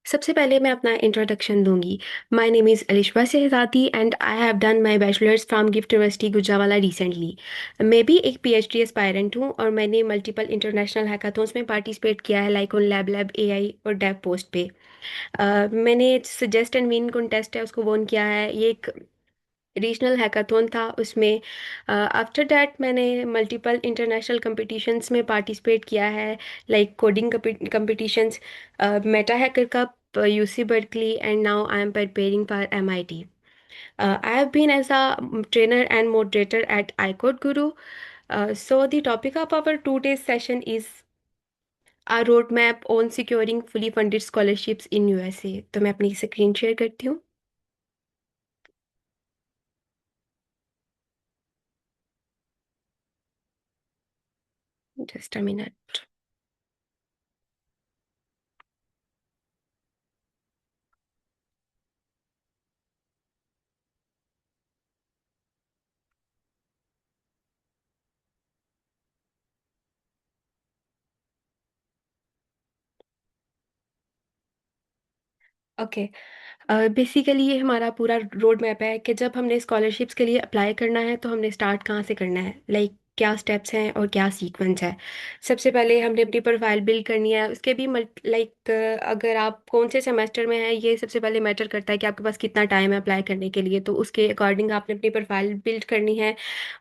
सबसे पहले मैं अपना इंट्रोडक्शन दूंगी। My name is Alishba Shahzadi and I have done my bachelors from gift university Gujranwala recently. मैं भी एक पीएचडी एस्पायरेंट हूँ और मैंने मल्टीपल इंटरनेशनल हैकाथॉन्स में पार्टिसिपेट किया है, like on lab lab AI और डेव पोस्ट पे। मैंने सजेस्ट एंड विन कॉन्टेस्ट है उसको वॉन किया है। ये एक रीजनल हैकाथॉन था। उसमें आफ्टर दैट मैंने मल्टीपल इंटरनेशनल कंपटीशंस में पार्टिसिपेट किया है, like coding competitions, Meta hacker cup, UC Berkeley, and now I am preparing for MIT. I have been as a trainer and moderator at iCode Guru. So the topic of our today's session is a roadmap on securing fully funded scholarships in USA. तो मैं अपनी screen share करती हूँ। Just a minute. Okay. Basically ये हमारा पूरा road map है कि जब हमने स्कॉलरशिप्स के लिए अप्लाई करना है तो हमने स्टार्ट कहाँ से करना है, लाइक क्या स्टेप्स हैं और क्या सीक्वेंस है। सबसे पहले हमने अपनी प्रोफाइल बिल्ड करनी है। उसके भी लाइक अगर आप कौन से सेमेस्टर में हैं ये सबसे पहले मैटर करता है कि आपके पास कितना टाइम है अप्लाई करने के लिए, तो उसके अकॉर्डिंग आपने अपनी प्रोफाइल बिल्ड करनी है।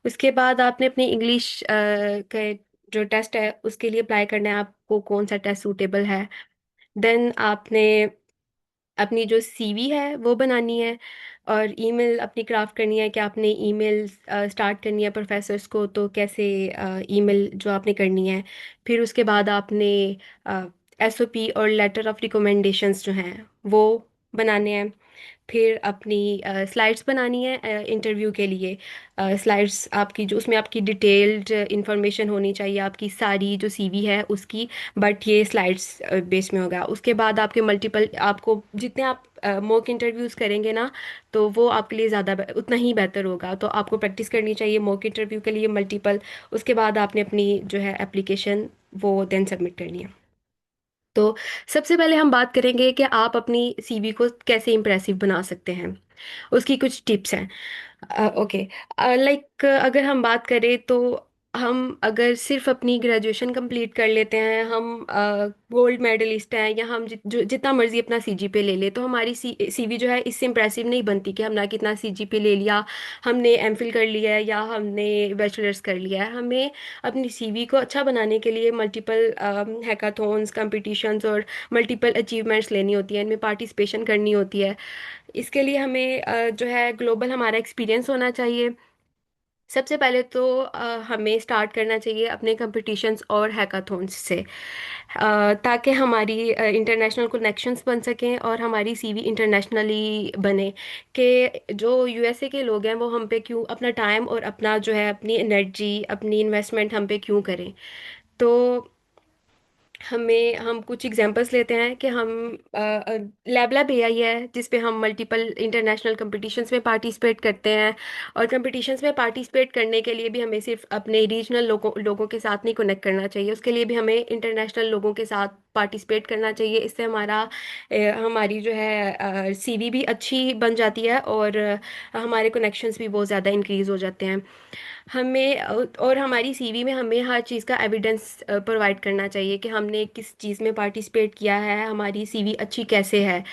उसके बाद आपने अपनी इंग्लिश के जो टेस्ट है उसके लिए अप्लाई करना है, आपको कौन सा टेस्ट सूटेबल है। देन आपने अपनी जो सीवी है वो बनानी है और ईमेल अपनी क्राफ्ट करनी है कि आपने ईमेल स्टार्ट करनी है प्रोफेसर्स को, तो कैसे ईमेल जो आपने करनी है। फिर उसके बाद आपने एसओपी और लेटर ऑफ रिकमेंडेशंस जो हैं वो बनाने हैं। फिर अपनी स्लाइड्स बनानी है इंटरव्यू के लिए। स्लाइड्स आपकी जो उसमें आपकी डिटेल्ड इंफॉर्मेशन होनी चाहिए, आपकी सारी जो सीवी है उसकी, बट ये स्लाइड्स बेस में होगा। उसके बाद आपके मल्टीपल, आपको जितने आप मॉक इंटरव्यूज़ करेंगे ना तो वो आपके लिए ज़्यादा उतना ही बेहतर होगा, तो आपको प्रैक्टिस करनी चाहिए मॉक इंटरव्यू के लिए मल्टीपल। उसके बाद आपने अपनी जो है एप्लीकेशन वो देन सबमिट करनी है। तो सबसे पहले हम बात करेंगे कि आप अपनी सीवी को कैसे इम्प्रेसिव बना सकते हैं। उसकी कुछ टिप्स हैं। ओके। लाइक अगर हम बात करें तो हम अगर सिर्फ अपनी ग्रेजुएशन कंप्लीट कर लेते हैं, हम गोल्ड मेडलिस्ट हैं, या हम जितना मर्जी अपना सीजीपीए ले ले, तो हमारी सीवी जो है इससे इम्प्रेसिव नहीं बनती कि हमने कितना सीजीपीए ले लिया, हमने एमफिल कर लिया है या हमने बैचलर्स कर लिया है। हमें अपनी सीवी को अच्छा बनाने के लिए मल्टीपल हैकाथॉन्स, कंपटीशंस और मल्टीपल अचीवमेंट्स लेनी होती है, इनमें पार्टिसिपेशन करनी होती है। इसके लिए हमें जो है ग्लोबल हमारा एक्सपीरियंस होना चाहिए। सबसे पहले तो हमें स्टार्ट करना चाहिए अपने कंपटीशंस और हैकाथॉन्स से, ताकि हमारी इंटरनेशनल कनेक्शंस बन सकें और हमारी सीवी इंटरनेशनली बने। कि जो यूएसए के लोग हैं वो हम पे क्यों अपना टाइम और अपना जो है अपनी एनर्जी, अपनी इन्वेस्टमेंट हम पे क्यों करें। तो हम कुछ एग्जांपल्स लेते हैं कि हम लैब लैब एआई है जिसपे हम मल्टीपल इंटरनेशनल कंपटीशंस में पार्टिसिपेट करते हैं। और कंपटीशंस में पार्टिसिपेट करने के लिए भी हमें सिर्फ अपने रीजनल लोगों के साथ नहीं कनेक्ट करना चाहिए, उसके लिए भी हमें इंटरनेशनल लोगों के साथ पार्टिसिपेट करना चाहिए। इससे हमारी जो है सीवी भी अच्छी बन जाती है और हमारे कनेक्शंस भी बहुत ज़्यादा इंक्रीज हो जाते हैं। और हमारी सीवी में हमें हर चीज़ का एविडेंस प्रोवाइड करना चाहिए कि हमने किस चीज़ में पार्टिसिपेट किया है, हमारी सीवी अच्छी कैसे है।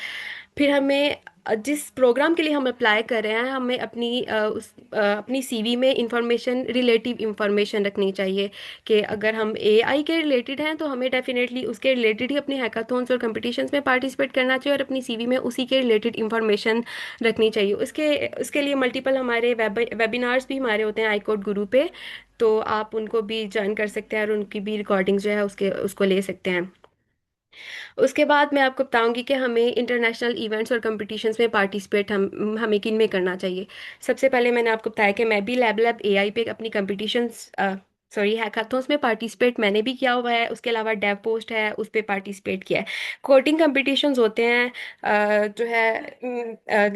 फिर हमें जिस प्रोग्राम के लिए हम अप्लाई कर रहे हैं हमें अपनी सीवी में इंफॉर्मेशन, रिलेटिव इंफॉर्मेशन रखनी चाहिए। कि अगर हम एआई के रिलेटेड हैं तो हमें डेफिनेटली उसके रिलेटेड ही अपने हैकाथॉन्स और कंपटीशंस में पार्टिसिपेट करना चाहिए और अपनी सीवी में उसी के रिलेटेड इंफॉर्मेशन रखनी चाहिए। उसके लिए मल्टीपल हमारे वेबिनार्स भी हमारे होते हैं आईकोड गुरु पे, तो आप उनको भी ज्वाइन कर सकते हैं और उनकी भी रिकॉर्डिंग जो है उसके उसको ले सकते हैं। उसके बाद मैं आपको बताऊंगी कि हमें इंटरनेशनल इवेंट्स और कंपटीशंस में पार्टिसिपेट हमें किन में करना चाहिए। सबसे पहले मैंने आपको बताया कि मैं भी लैब लैब एआई पे अपनी कंपटीशंस सॉरी, हैकाथॉन्स में पार्टिसिपेट मैंने भी किया हुआ है, उसके अलावा डेव पोस्ट है उस पे पार्टिसिपेट किया है। कोडिंग कंपटीशंस होते हैं, जो है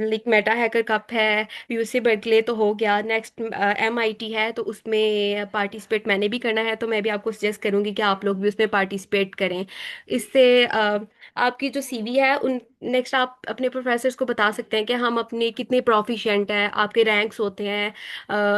लाइक मेटा हैकर कप है, यूसी बर्कले तो हो गया, नेक्स्ट एमआईटी है, तो उसमें पार्टिसिपेट मैंने भी करना है, तो मैं भी आपको सजेस्ट करूंगी कि आप लोग भी उसमें पार्टिसिपेट करें। इससे आपकी जो सीवी है उन नेक्स्ट आप अपने प्रोफेसर्स को बता सकते हैं कि हम अपने कितने प्रोफिशिएंट हैं, आपके रैंक्स होते हैं,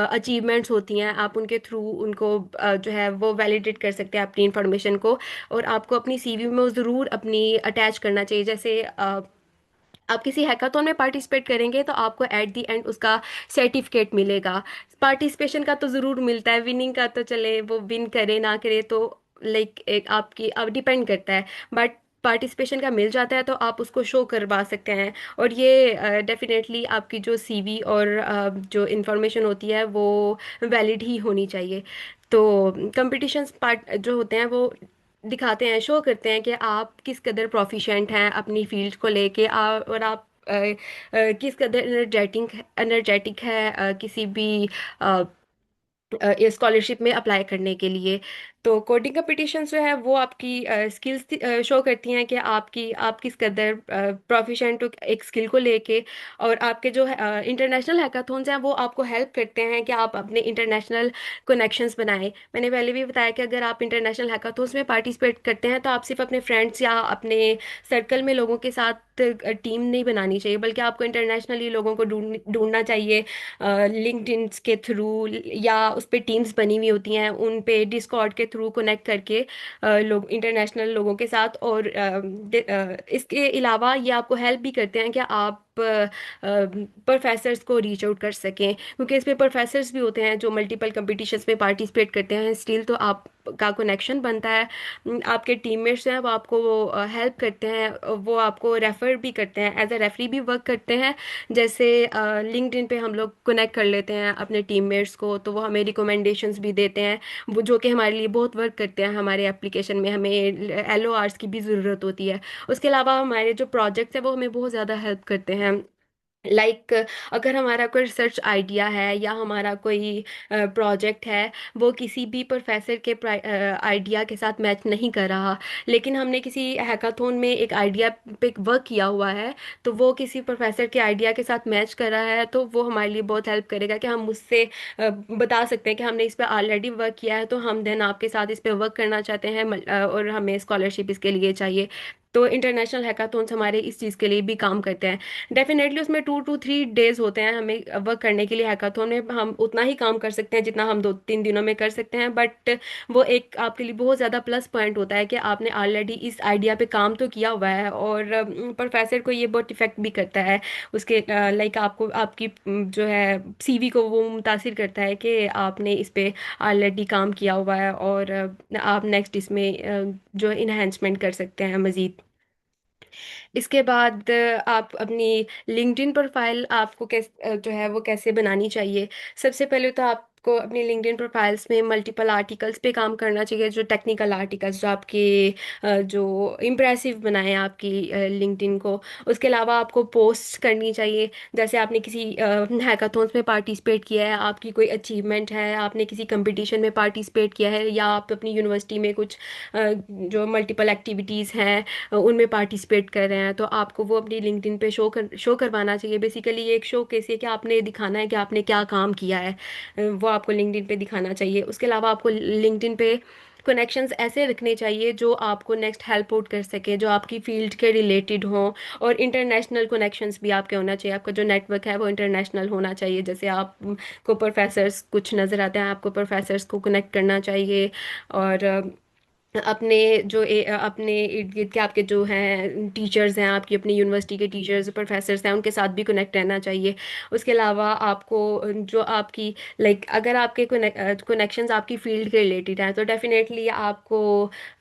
अचीवमेंट्स होती हैं, आप उनके थ्रू उनको जो है वो वैलिडेट कर सकते हैं अपनी इंफॉर्मेशन को। और आपको अपनी सीवी में वो ज़रूर अपनी अटैच करना चाहिए। जैसे आप किसी हैकाथॉन में पार्टिसिपेट करेंगे तो आपको एट द एंड उसका सर्टिफिकेट मिलेगा। पार्टिसिपेशन का तो ज़रूर मिलता है, विनिंग का तो चले वो विन करे ना करे तो लाइक एक आपकी अब डिपेंड करता है, बट पार्टिसिपेशन का मिल जाता है तो आप उसको शो करवा सकते हैं। और ये डेफिनेटली आपकी जो सीवी और जो इंफॉर्मेशन होती है वो वैलिड ही होनी चाहिए। तो कंपटीशंस पार्ट जो होते हैं वो दिखाते हैं, शो करते हैं कि आप किस कदर प्रोफिशिएंट हैं अपनी फील्ड को लेके, और आप किस कदर एनर्जेटिक एनर्जेटिक है किसी भी स्कॉलरशिप में अप्लाई करने के लिए। तो कोडिंग कंपटीशंस जो है वो आपकी स्किल्स शो करती हैं कि आप किस कदर प्रोफिशिएंट हो एक स्किल को लेके। और आपके जो इंटरनेशनल हैकाथॉन्स हैं वो आपको हेल्प करते हैं कि आप अपने इंटरनेशनल कनेक्शंस बनाएं। मैंने पहले भी बताया कि अगर आप इंटरनेशनल हैकाथॉन्स में पार्टिसिपेट करते हैं तो आप सिर्फ अपने फ्रेंड्स या अपने सर्कल में लोगों के साथ टीम नहीं बनानी चाहिए, बल्कि आपको इंटरनेशनली लोगों को ढूंढना चाहिए लिंक्डइन के थ्रू, या उस पे टीम्स बनी हुई होती हैं उन पे डिस्कॉर्ड के थ्रू कनेक्ट करके लोग इंटरनेशनल लोगों के साथ। और इसके अलावा ये आपको हेल्प भी करते हैं कि आप प्रोफेसर्स को रीच आउट कर सकें, क्योंकि इसमें प्रोफेसर्स भी होते हैं जो मल्टीपल कंपटीशंस में पार्टिसिपेट करते हैं, स्टिल तो आपका कनेक्शन बनता है। आपके टीममेट्स हैं वो आपको हेल्प करते हैं, वो आपको रेफर भी करते हैं, एज अ रेफरी भी वर्क करते हैं। जैसे लिंक्डइन पे हम लोग कनेक्ट कर लेते हैं अपने टीममेट्स को तो वो हमें रिकमेंडेशंस भी देते हैं, वो जो कि हमारे लिए बहुत वर्क करते हैं। हमारे एप्लीकेशन में हमें एलओआरस की भी ज़रूरत होती है। उसके अलावा हमारे जो प्रोजेक्ट्स हैं वो हमें बहुत ज़्यादा हेल्प करते हैं। अगर हमारा कोई रिसर्च आइडिया है या हमारा कोई प्रोजेक्ट है, वो किसी भी प्रोफेसर के आइडिया के साथ मैच नहीं कर रहा, लेकिन हमने किसी हैकाथॉन में एक आइडिया पे वर्क किया हुआ है, तो वो किसी प्रोफेसर के आइडिया के साथ मैच कर रहा है, तो वो हमारे लिए बहुत हेल्प करेगा कि हम उससे बता सकते हैं कि हमने इस पे ऑलरेडी वर्क किया है, तो हम देन आपके साथ इस पे वर्क करना चाहते हैं, और हमें स्कॉलरशिप इसके लिए चाहिए। तो इंटरनेशनल हैकाथॉन्स हमारे इस चीज़ के लिए भी काम करते हैं। डेफिनेटली उसमें 2 to 3 डेज होते हैं हमें वर्क करने के लिए। हैकाथॉन में हम उतना ही काम कर सकते हैं जितना हम 2-3 दिनों में कर सकते हैं, बट वो एक आपके लिए बहुत ज़्यादा प्लस पॉइंट होता है कि आपने ऑलरेडी इस आइडिया पे काम तो किया हुआ है, और प्रोफेसर को ये बहुत इफेक्ट भी करता है उसके लाइक आपको आपकी जो है सीवी को वो मुतासिर करता है कि आपने इस पे ऑलरेडी काम किया हुआ है, और आप नेक्स्ट इसमें जो इन्हेंसमेंट कर सकते हैं मज़ीद। इसके बाद आप अपनी लिंक्डइन प्रोफाइल आपको जो है वो कैसे बनानी चाहिए। सबसे पहले तो आपको अपनी लिंक्डइन प्रोफाइल्स में मल्टीपल आर्टिकल्स पे काम करना चाहिए, जो टेक्निकल आर्टिकल्स जो आपके जो इम्प्रेसिव बनाए आपकी लिंक्डइन को। उसके अलावा आपको पोस्ट करनी चाहिए, जैसे आपने किसी हैकाथॉन्स में पार्टिसिपेट किया है, आपकी कोई अचीवमेंट है, आपने किसी कंपटीशन में पार्टिसिपेट किया है, या आप अपनी यूनिवर्सिटी में कुछ जो मल्टीपल एक्टिविटीज़ हैं उनमें पार्टिसिपेट कर रहे हैं, तो आपको वो अपनी लिंक्डइन पे शो करवाना चाहिए। बेसिकली ये एक शो केस है कि आपने दिखाना है कि आपने क्या काम किया है, वो आपको लिंक्डइन पे दिखाना चाहिए। उसके अलावा आपको लिंक्डइन पे कनेक्शंस ऐसे रखने चाहिए जो आपको नेक्स्ट हेल्प आउट कर सके, जो आपकी फील्ड के रिलेटेड हों। और इंटरनेशनल कनेक्शंस भी आपके होना चाहिए, आपका जो नेटवर्क है वो इंटरनेशनल होना चाहिए। जैसे आप को प्रोफेसर्स कुछ नज़र आते हैं, आपको प्रोफेसर्स को कनेक्ट करना चाहिए। और अपने अपने इर्द गिर्द के आपके जो हैं टीचर्स हैं, आपकी अपनी यूनिवर्सिटी के टीचर्स प्रोफेसर्स हैं, उनके साथ भी कनेक्ट रहना चाहिए। उसके अलावा आपको जो आपकी अगर आपके कनेक्शंस आपकी फील्ड के रिलेटेड हैं तो डेफिनेटली आपको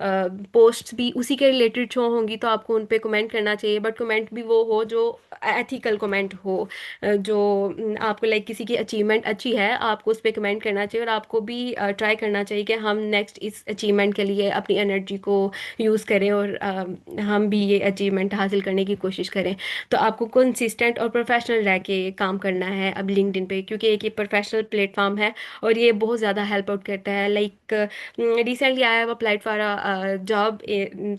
पोस्ट्स भी उसी के रिलेटेड शो होंगी, तो आपको उन पे कमेंट करना चाहिए, बट कमेंट भी वो हो जो एथिकल कमेंट हो, जो आपको किसी की अचीवमेंट अच्छी है आपको उस पर कमेंट करना चाहिए, और आपको भी ट्राई करना चाहिए कि हम नेक्स्ट इस अचीवमेंट के लिए अपनी एनर्जी को यूज़ करें और हम भी ये अचीवमेंट हासिल करने की कोशिश करें। तो आपको कंसिस्टेंट और प्रोफेशनल रह के काम करना है अब लिंक्डइन पे, क्योंकि एक ये प्रोफेशनल प्लेटफॉर्म है और ये बहुत ज़्यादा हेल्प आउट करता है। Like recently I have applied for a job,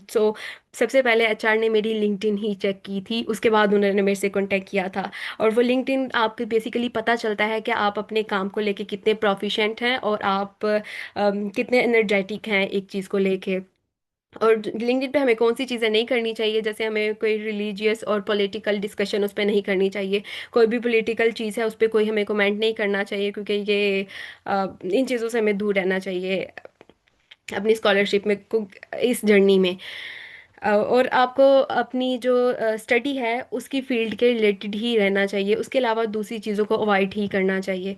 so सबसे पहले एचआर ने मेरी लिंक्डइन ही चेक की थी, उसके बाद उन्होंने मेरे से कांटेक्ट किया था। और वो लिंक्डइन आपको बेसिकली पता चलता है कि आप अपने काम को लेके कितने प्रोफिशिएंट हैं और आप कितने एनर्जेटिक हैं एक चीज़ को लेके। और लिंक्डइन पे हमें कौन सी चीज़ें नहीं करनी चाहिए, जैसे हमें कोई रिलीजियस और पॉलिटिकल डिस्कशन उस पर नहीं करनी चाहिए। कोई भी पॉलिटिकल चीज़ है उस पर कोई हमें कमेंट नहीं करना चाहिए, क्योंकि ये इन चीज़ों से हमें दूर रहना चाहिए अपनी स्कॉलरशिप में इस जर्नी में। और आपको अपनी जो स्टडी है उसकी फील्ड के रिलेटेड ही रहना चाहिए, उसके अलावा दूसरी चीज़ों को अवॉइड ही करना चाहिए।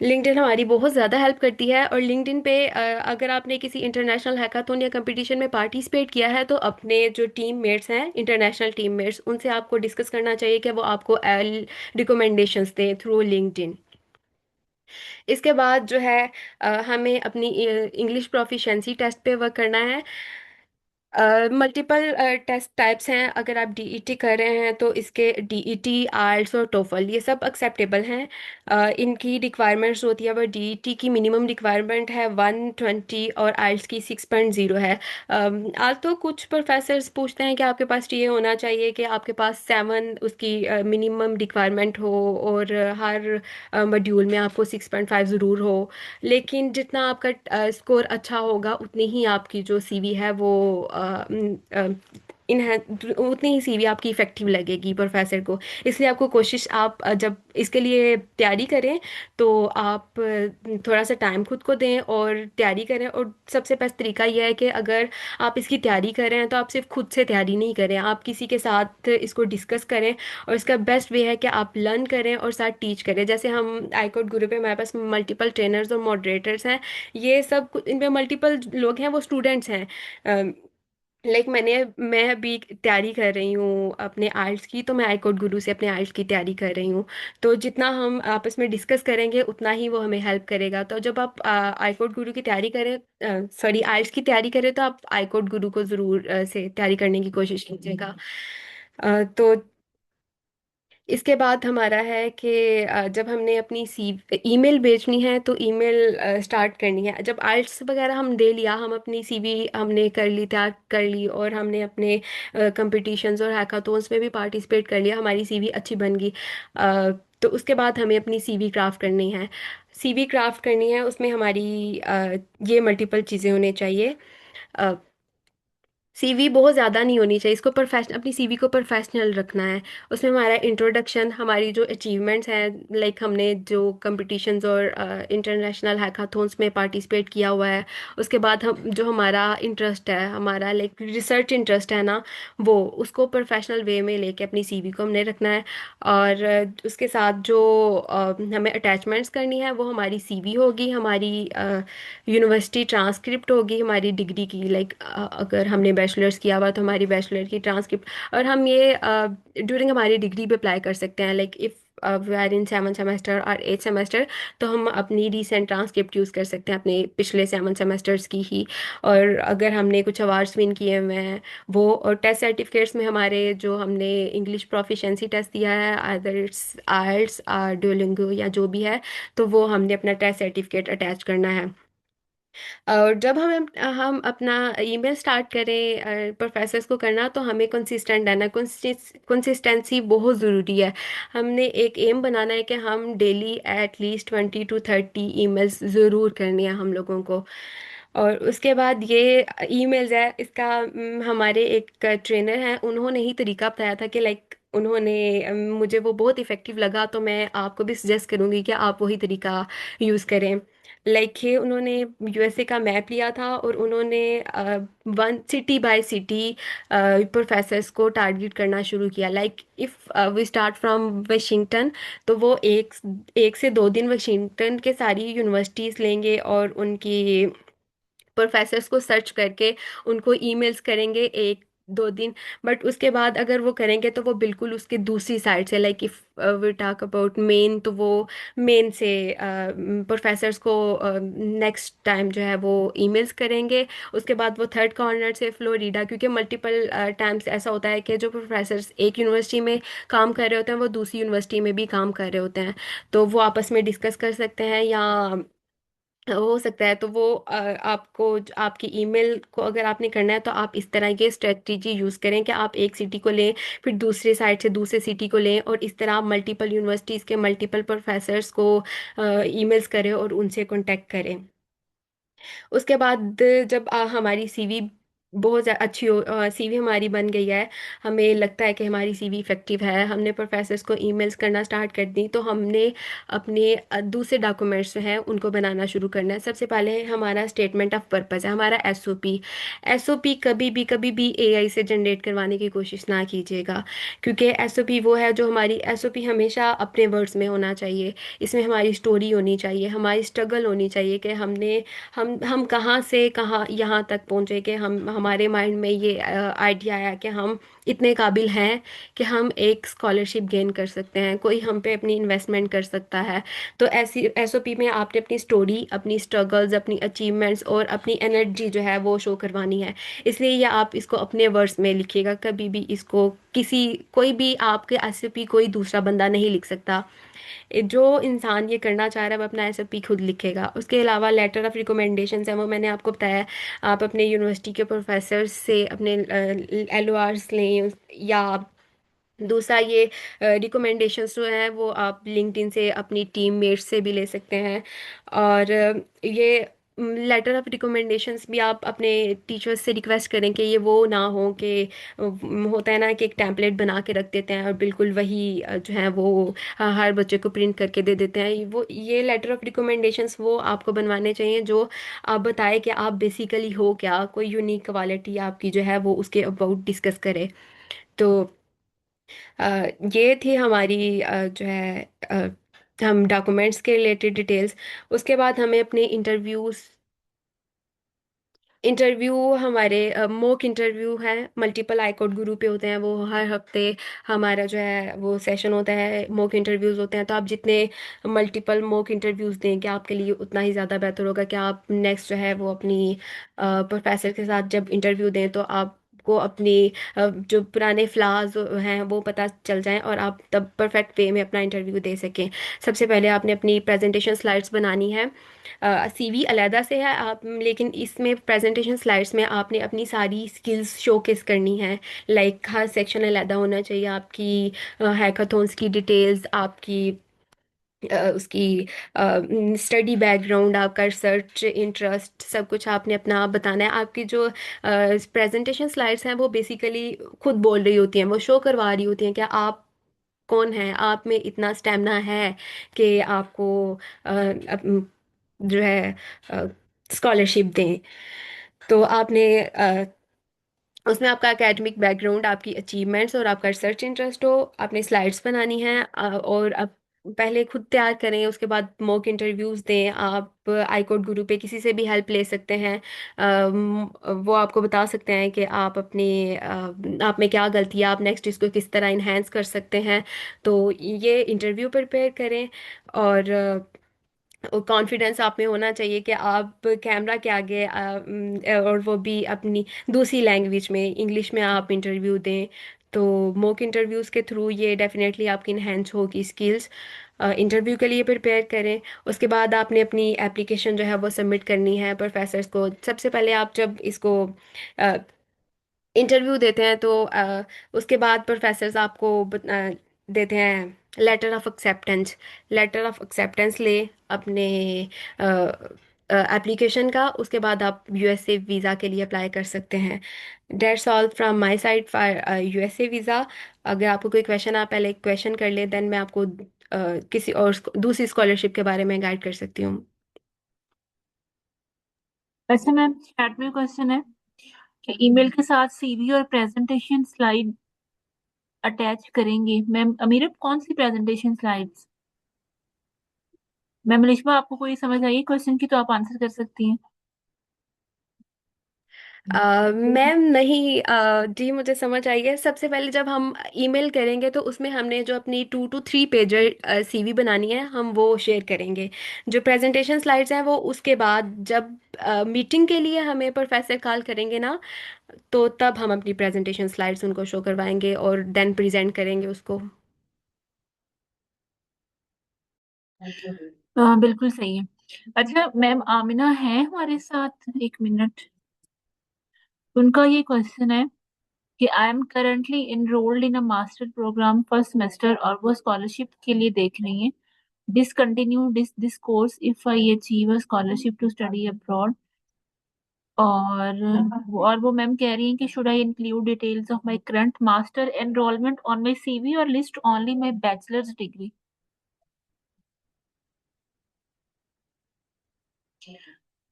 लिंक्डइन हमारी बहुत ज़्यादा हेल्प करती है। और लिंक्डइन पे अगर आपने किसी इंटरनेशनल हैकाथॉन या कंपटीशन में पार्टिसिपेट किया है तो अपने जो टीम मेट्स हैं, इंटरनेशनल टीम मेट्स, उनसे आपको डिस्कस करना चाहिए कि वो आपको रिकमेंडेशंस दें थ्रू लिंक्डइन। इसके बाद जो है हमें अपनी इंग्लिश प्रोफिशिएंसी टेस्ट पे वर्क करना है। मल्टीपल टेस्ट टाइप्स हैं। अगर आप डीईटी कर रहे हैं तो इसके डीईटी, आइल्स और टोफल ये सब एक्सेप्टेबल हैं। इनकी रिक्वायरमेंट्स होती है, बट डीईटी की मिनिमम रिक्वायरमेंट है 120 और आइल्स की 6.0 है। आज तो कुछ प्रोफेसर्स पूछते हैं कि आपके पास ये होना चाहिए कि आपके पास 7 उसकी मिनिमम रिक्वायरमेंट हो, और हर मॉड्यूल में आपको 6.5 ज़रूर हो। लेकिन जितना आपका स्कोर अच्छा होगा उतनी ही आपकी जो सीवी है वो इन उतनी ही सीवी आपकी इफेक्टिव लगेगी प्रोफेसर को। इसलिए आपको कोशिश, आप जब इसके लिए तैयारी करें तो आप थोड़ा सा टाइम खुद को दें और तैयारी करें। और सबसे बेस्ट तरीका यह है कि अगर आप इसकी तैयारी कर रहे हैं तो आप सिर्फ खुद से तैयारी नहीं करें, आप किसी के साथ इसको डिस्कस करें। और इसका बेस्ट वे है कि आप लर्न करें और साथ टीच करें। जैसे हम आईकोड गुरु पे हमारे पास मल्टीपल ट्रेनर्स और मॉडरेटर्स हैं। ये सब इनमें मल्टीपल लोग हैं, वो स्टूडेंट्स हैं। लाइक मैं अभी तैयारी कर रही हूँ अपने आइल्स की, तो मैं आईकोड गुरु से अपने आइल्स की तैयारी कर रही हूँ। तो जितना हम आपस में डिस्कस करेंगे उतना ही वो हमें हेल्प करेगा। तो जब आप आईकोड गुरु की तैयारी करें, सॉरी आइल्स की तैयारी करें, तो आप आईकोड गुरु को ज़रूर से तैयारी करने की कोशिश कीजिएगा। तो इसके बाद हमारा है कि जब हमने अपनी सी ईमेल भेजनी है तो ईमेल स्टार्ट करनी है। जब आइल्स वगैरह हम दे लिया, हम अपनी सीवी हमने कर ली, तैयार कर ली, और हमने अपने कंपटीशंस और हैकाथॉन्स में भी पार्टिसिपेट कर लिया, हमारी सीवी अच्छी बन गई। अ, तो उसके बाद हमें अपनी सीवी क्राफ्ट करनी है। सीवी क्राफ्ट करनी है, उसमें हमारी ये मल्टीपल चीज़ें होनी चाहिए। सीवी बहुत ज़्यादा नहीं होनी चाहिए, इसको प्रोफेशनल, अपनी सीवी को प्रोफेशनल रखना है। उसमें हमारा इंट्रोडक्शन, हमारी जो अचीवमेंट्स हैं, लाइक हमने जो कंपटीशंस और इंटरनेशनल हैकाथॉन्स में पार्टिसिपेट किया हुआ है। उसके बाद हम जो हमारा इंटरेस्ट है, हमारा लाइक रिसर्च इंटरेस्ट है ना, वो उसको प्रोफेशनल वे में लेके अपनी सीवी को हमने रखना है। और उसके साथ जो हमें अटैचमेंट्स करनी है वो हमारी सीवी होगी, हमारी यूनिवर्सिटी ट्रांसक्रिप्ट होगी, हमारी डिग्री की, लाइक अगर हमने बैचलर्स किया हुआ तो हमारी बैचलर की ट्रांसक्रिप्ट। और हम ये ड्यूरिंग हमारी डिग्री पे अप्लाई कर सकते हैं, like if we are in 7 semester और 8 सेमेस्टर, तो हम अपनी रीसेंट ट्रांसक्रिप्ट यूज़ कर सकते हैं अपने पिछले 7 सेमेस्टर्स की ही। और अगर हमने कुछ अवार्ड्स विन किए हुए हैं वो, और टेस्ट सर्टिफिकेट्स में हमारे जो हमने इंग्लिश प्रोफिशिएंसी टेस्ट दिया है, आदर इट्स आइल्स, डुओलिंगो या जो भी है, तो वो हमने अपना टेस्ट सर्टिफिकेट अटैच करना है। और जब हम अपना ईमेल स्टार्ट करें प्रोफेसर्स को करना, तो हमें कंसिस्टेंट रहना, कंसिस्टेंसी बहुत ज़रूरी है। हमने एक एम बनाना है कि हम डेली एटलीस्ट 20 to 30 ईमेल्स ज़रूर करनी है हम लोगों को। और उसके बाद ये ईमेल्स है, इसका हमारे एक ट्रेनर हैं, उन्होंने ही तरीका बताया था कि लाइक उन्होंने मुझे वो बहुत इफ़ेक्टिव लगा, तो मैं आपको भी सजेस्ट करूँगी कि आप वही तरीका यूज़ करें। लाइक ये उन्होंने यूएसए का मैप लिया था और उन्होंने one city by city professors को टारगेट करना शुरू किया। Like if we start from Washington, तो वो एक से 2 दिन वाशिंगटन के सारी यूनिवर्सिटीज़ लेंगे और उनकी प्रोफेसर्स को सर्च करके उनको ईमेल्स करेंगे। एक 2 दिन। बट उसके बाद अगर वो करेंगे तो वो बिल्कुल उसके दूसरी साइड से, like if we talk about Maine, तो वो मेन से प्रोफेसर्स को नेक्स्ट टाइम जो है वो ईमेल्स करेंगे। उसके बाद वो थर्ड कॉर्नर से फ्लोरिडा, क्योंकि मल्टीपल टाइम्स ऐसा होता है कि जो प्रोफेसर्स एक यूनिवर्सिटी में काम कर रहे होते हैं वो दूसरी यूनिवर्सिटी में भी काम कर रहे होते हैं, तो वो आपस में डिस्कस कर सकते हैं, या हो सकता है तो वो आपको आपकी ईमेल को अगर आपने करना है तो आप इस तरह की स्ट्रेटजी यूज़ करें कि आप एक सिटी को लें, फिर दूसरे साइड से दूसरे सिटी को लें, और इस तरह आप मल्टीपल यूनिवर्सिटीज़ के मल्टीपल प्रोफेसर्स को ईमेल्स करें और उनसे कांटेक्ट करें। उसके बाद जब हमारी सीवी बहुत अच्छी हो, सीवी हमारी बन गई है, हमें लगता है कि हमारी सीवी इफेक्टिव है, हमने प्रोफेसर्स को ईमेल्स करना स्टार्ट कर दी, तो हमने अपने दूसरे डॉक्यूमेंट्स जो हैं उनको बनाना शुरू करना है। सबसे पहले हमारा स्टेटमेंट ऑफ पर्पस है, हमारा एसओपी। एसओपी कभी भी एआई से जनरेट करवाने की कोशिश ना कीजिएगा, क्योंकि एसओपी वो है जो हमारी एसओपी हमेशा अपने वर्ड्स में होना चाहिए। इसमें हमारी स्टोरी होनी चाहिए, हमारी स्ट्रगल होनी चाहिए कि हम कहाँ से कहाँ यहाँ तक पहुँचे, कि हम हमारे माइंड में ये आइडिया आया कि हम इतने काबिल हैं कि हम एक स्कॉलरशिप गेन कर सकते हैं, कोई हम पे अपनी इन्वेस्टमेंट कर सकता है। तो ऐसी एसओपी में आपने अपनी स्टोरी, अपनी स्ट्रगल्स, अपनी अचीवमेंट्स और अपनी एनर्जी जो है वो शो करवानी है। इसलिए ये आप इसको अपने वर्ड्स में लिखिएगा, कभी भी इसको किसी कोई भी आपके एसओपी कोई दूसरा बंदा नहीं लिख सकता। जो इंसान ये करना चाह रहा है वो अपना एसओपी खुद लिखेगा। उसके अलावा लेटर ऑफ रिकमेंडेशंस है, वो मैंने आपको बताया, आप अपने यूनिवर्सिटी के प्रोफेसर से अपने एलओआर्स लें, या दूसरा ये रिकमेंडेशंस जो हैं वो आप लिंक्डइन से अपनी टीम मेट्स से भी ले सकते हैं। और ये लेटर ऑफ रिकमेंडेशंस भी आप अपने टीचर्स से रिक्वेस्ट करें कि ये वो ना हो कि होता है ना कि एक टेम्पलेट बना के रख देते हैं और बिल्कुल वही जो है वो हर बच्चे को प्रिंट करके दे देते हैं। वो ये लेटर ऑफ रिकमेंडेशंस वो आपको बनवाने चाहिए जो आप बताए कि आप बेसिकली हो क्या, कोई यूनिक क्वालिटी आपकी जो है वो उसके अबाउट डिस्कस करे। तो ये थी हमारी जो है हम डॉक्यूमेंट्स के रिलेटेड डिटेल्स। उसके बाद हमें अपने इंटरव्यू हमारे मॉक इंटरव्यू है, मल्टीपल आईकोट गुरु पे होते हैं वो, हर हफ्ते हमारा जो है वो सेशन होता है, मॉक इंटरव्यूज होते हैं। तो आप जितने मल्टीपल मॉक इंटरव्यूज देंगे आपके लिए उतना ही ज़्यादा बेहतर होगा कि आप नेक्स्ट जो है वो अपनी प्रोफेसर के साथ जब इंटरव्यू दें तो आपको अपनी जो पुराने फ्लाज हैं वो पता चल जाएं और आप तब परफेक्ट वे में अपना इंटरव्यू दे सकें। सबसे पहले आपने अपनी प्रेजेंटेशन स्लाइड्स बनानी है। सीवी अलहदा से है आप, लेकिन इसमें प्रेजेंटेशन स्लाइड्स में आपने अपनी सारी स्किल्स शोकेस करनी है। लाइक हर सेक्शन अलहदा होना चाहिए, आपकी हैकाथॉन्स की डिटेल्स, आपकी उसकी स्टडी बैकग्राउंड, आपका रिसर्च इंटरेस्ट, सब कुछ आपने अपना बताना है। आपकी जो प्रेजेंटेशन स्लाइड्स हैं वो बेसिकली खुद बोल रही होती हैं, वो शो करवा रही होती हैं कि आप कौन है, आप में इतना स्टेमिना है कि आपको जो है स्कॉलरशिप दें। तो आपने उसमें आपका एकेडमिक बैकग्राउंड, आपकी अचीवमेंट्स और आपका रिसर्च इंटरेस्ट हो, आपने स्लाइड्स बनानी है, और अब पहले खुद तैयार करें, उसके बाद मॉक इंटरव्यूज दें। आप आईकोड गुरु पे किसी से भी हेल्प ले सकते हैं। वो आपको बता सकते हैं कि आप अपने आप में क्या गलती है, आप नेक्स्ट इसको किस तरह इन्हेंस कर सकते हैं। तो ये इंटरव्यू प्रिपेयर करें, और कॉन्फिडेंस आप में होना चाहिए कि आप कैमरा के आगे और वो भी अपनी दूसरी लैंग्वेज में, इंग्लिश में आप इंटरव्यू दें। तो मॉक इंटरव्यूज़ के थ्रू ये डेफिनेटली आपकी इन्हेंस होगी स्किल्स। इंटरव्यू के लिए प्रिपेयर करें। उसके बाद आपने अपनी एप्लीकेशन जो है वो सबमिट करनी है प्रोफेसर्स को। सबसे पहले आप जब इसको इंटरव्यू देते हैं तो उसके बाद प्रोफेसर्स आपको देते हैं letter of acceptance. Letter of acceptance ले अपने एप्लीकेशन का, उसके बाद आप यूएसए वीज़ा के लिए अप्लाई कर सकते हैं। That's all from my side for USA visa. अगर आपको कोई क्वेश्चन, आप पहले क्वेश्चन कर ले, देन मैं आपको किसी और दूसरी स्कॉलरशिप के बारे में गाइड कर सकती हूँ। वैसे मैम चैट में क्वेश्चन है कि ईमेल के साथ सीवी और प्रेजेंटेशन स्लाइड अटैच करेंगे। मैम अमीरत कौन सी प्रेजेंटेशन स्लाइड्स? मैम लिशबा आपको कोई समझ आई क्वेश्चन की तो आप आंसर कर सकती हैं। मैम नहीं, जी मुझे समझ आई है। सबसे पहले जब हम ईमेल करेंगे तो उसमें हमने जो अपनी 2 to 3 पेजर सीवी बनानी है हम वो शेयर करेंगे। जो प्रेजेंटेशन स्लाइड्स हैं वो उसके बाद जब मीटिंग के लिए हमें प्रोफेसर कॉल करेंगे ना, तो तब हम अपनी प्रेजेंटेशन स्लाइड्स उनको शो करवाएंगे और देन प्रेजेंट करेंगे उसको। बिल्कुल सही है। अच्छा मैम, आमिना है हमारे साथ, एक मिनट। उनका ये क्वेश्चन है कि I am currently enrolled in a master program first semester, और वो स्कॉलरशिप के लिए देख रही हैं। Discontinue this course if I achieve a scholarship to study abroad. और वो मैम कह रही हैं कि should I include details of my current master enrolment on my CV और list only my bachelor's degree.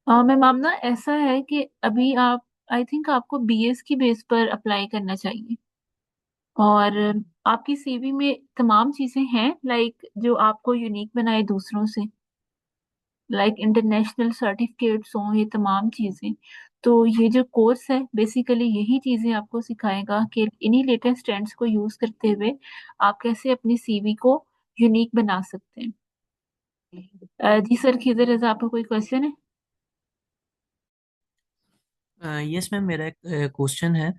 Ma'am आम ना ऐसा है कि अभी आप, आई थिंक आपको बीएस की बेस पर अप्लाई करना चाहिए। और आपकी सीवी में तमाम चीजें हैं, लाइक जो आपको यूनिक बनाए दूसरों से, लाइक इंटरनेशनल सर्टिफिकेट्स हों, ये तमाम चीजें। तो ये जो कोर्स है बेसिकली यही चीजें आपको सिखाएगा कि इन्हीं लेटेस्ट ट्रेंड्स को यूज करते हुए आप कैसे अपनी सीवी को यूनिक बना सकते हैं। जी सर, खिजर रजा, आपका कोई क्वेश्चन है? यस मैम, मेरा एक क्वेश्चन है।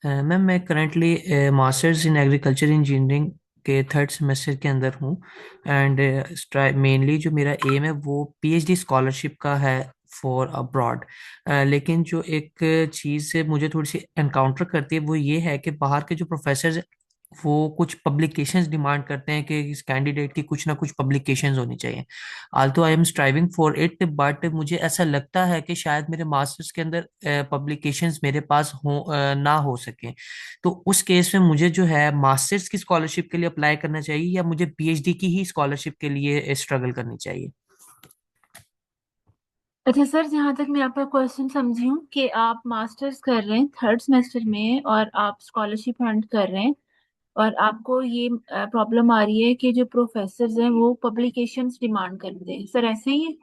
मैम मैं currently masters in agriculture engineering के थर्ड सेमेस्टर के अंदर हूँ। एंड मेनली जो मेरा एम है वो पीएचडी स्कॉलरशिप का है फॉर अब्रॉड। लेकिन जो एक चीज़ से मुझे थोड़ी सी एनकाउंटर करती है वो ये है कि बाहर के जो प्रोफेसर वो कुछ पब्लिकेशंस डिमांड करते हैं कि इस कैंडिडेट की कुछ ना कुछ पब्लिकेशंस होनी चाहिए। Aldous I am striving for it, but मुझे ऐसा लगता है कि शायद मेरे मास्टर्स के अंदर पब्लिकेशंस मेरे पास ना हो सके। तो उस केस में मुझे जो है मास्टर्स की स्कॉलरशिप के लिए अप्लाई करना चाहिए या मुझे पीएचडी की ही स्कॉलरशिप के लिए स्ट्रगल करनी चाहिए? अच्छा सर, जहाँ तक मैं आपका क्वेश्चन समझी हूँ कि आप मास्टर्स कर रहे हैं थर्ड सेमेस्टर में और आप स्कॉलरशिप अर्न कर रहे हैं, और आपको ये प्रॉब्लम आ रही है कि जो प्रोफेसर्स हैं वो पब्लिकेशंस डिमांड करते हैं, सर ऐसे ही है?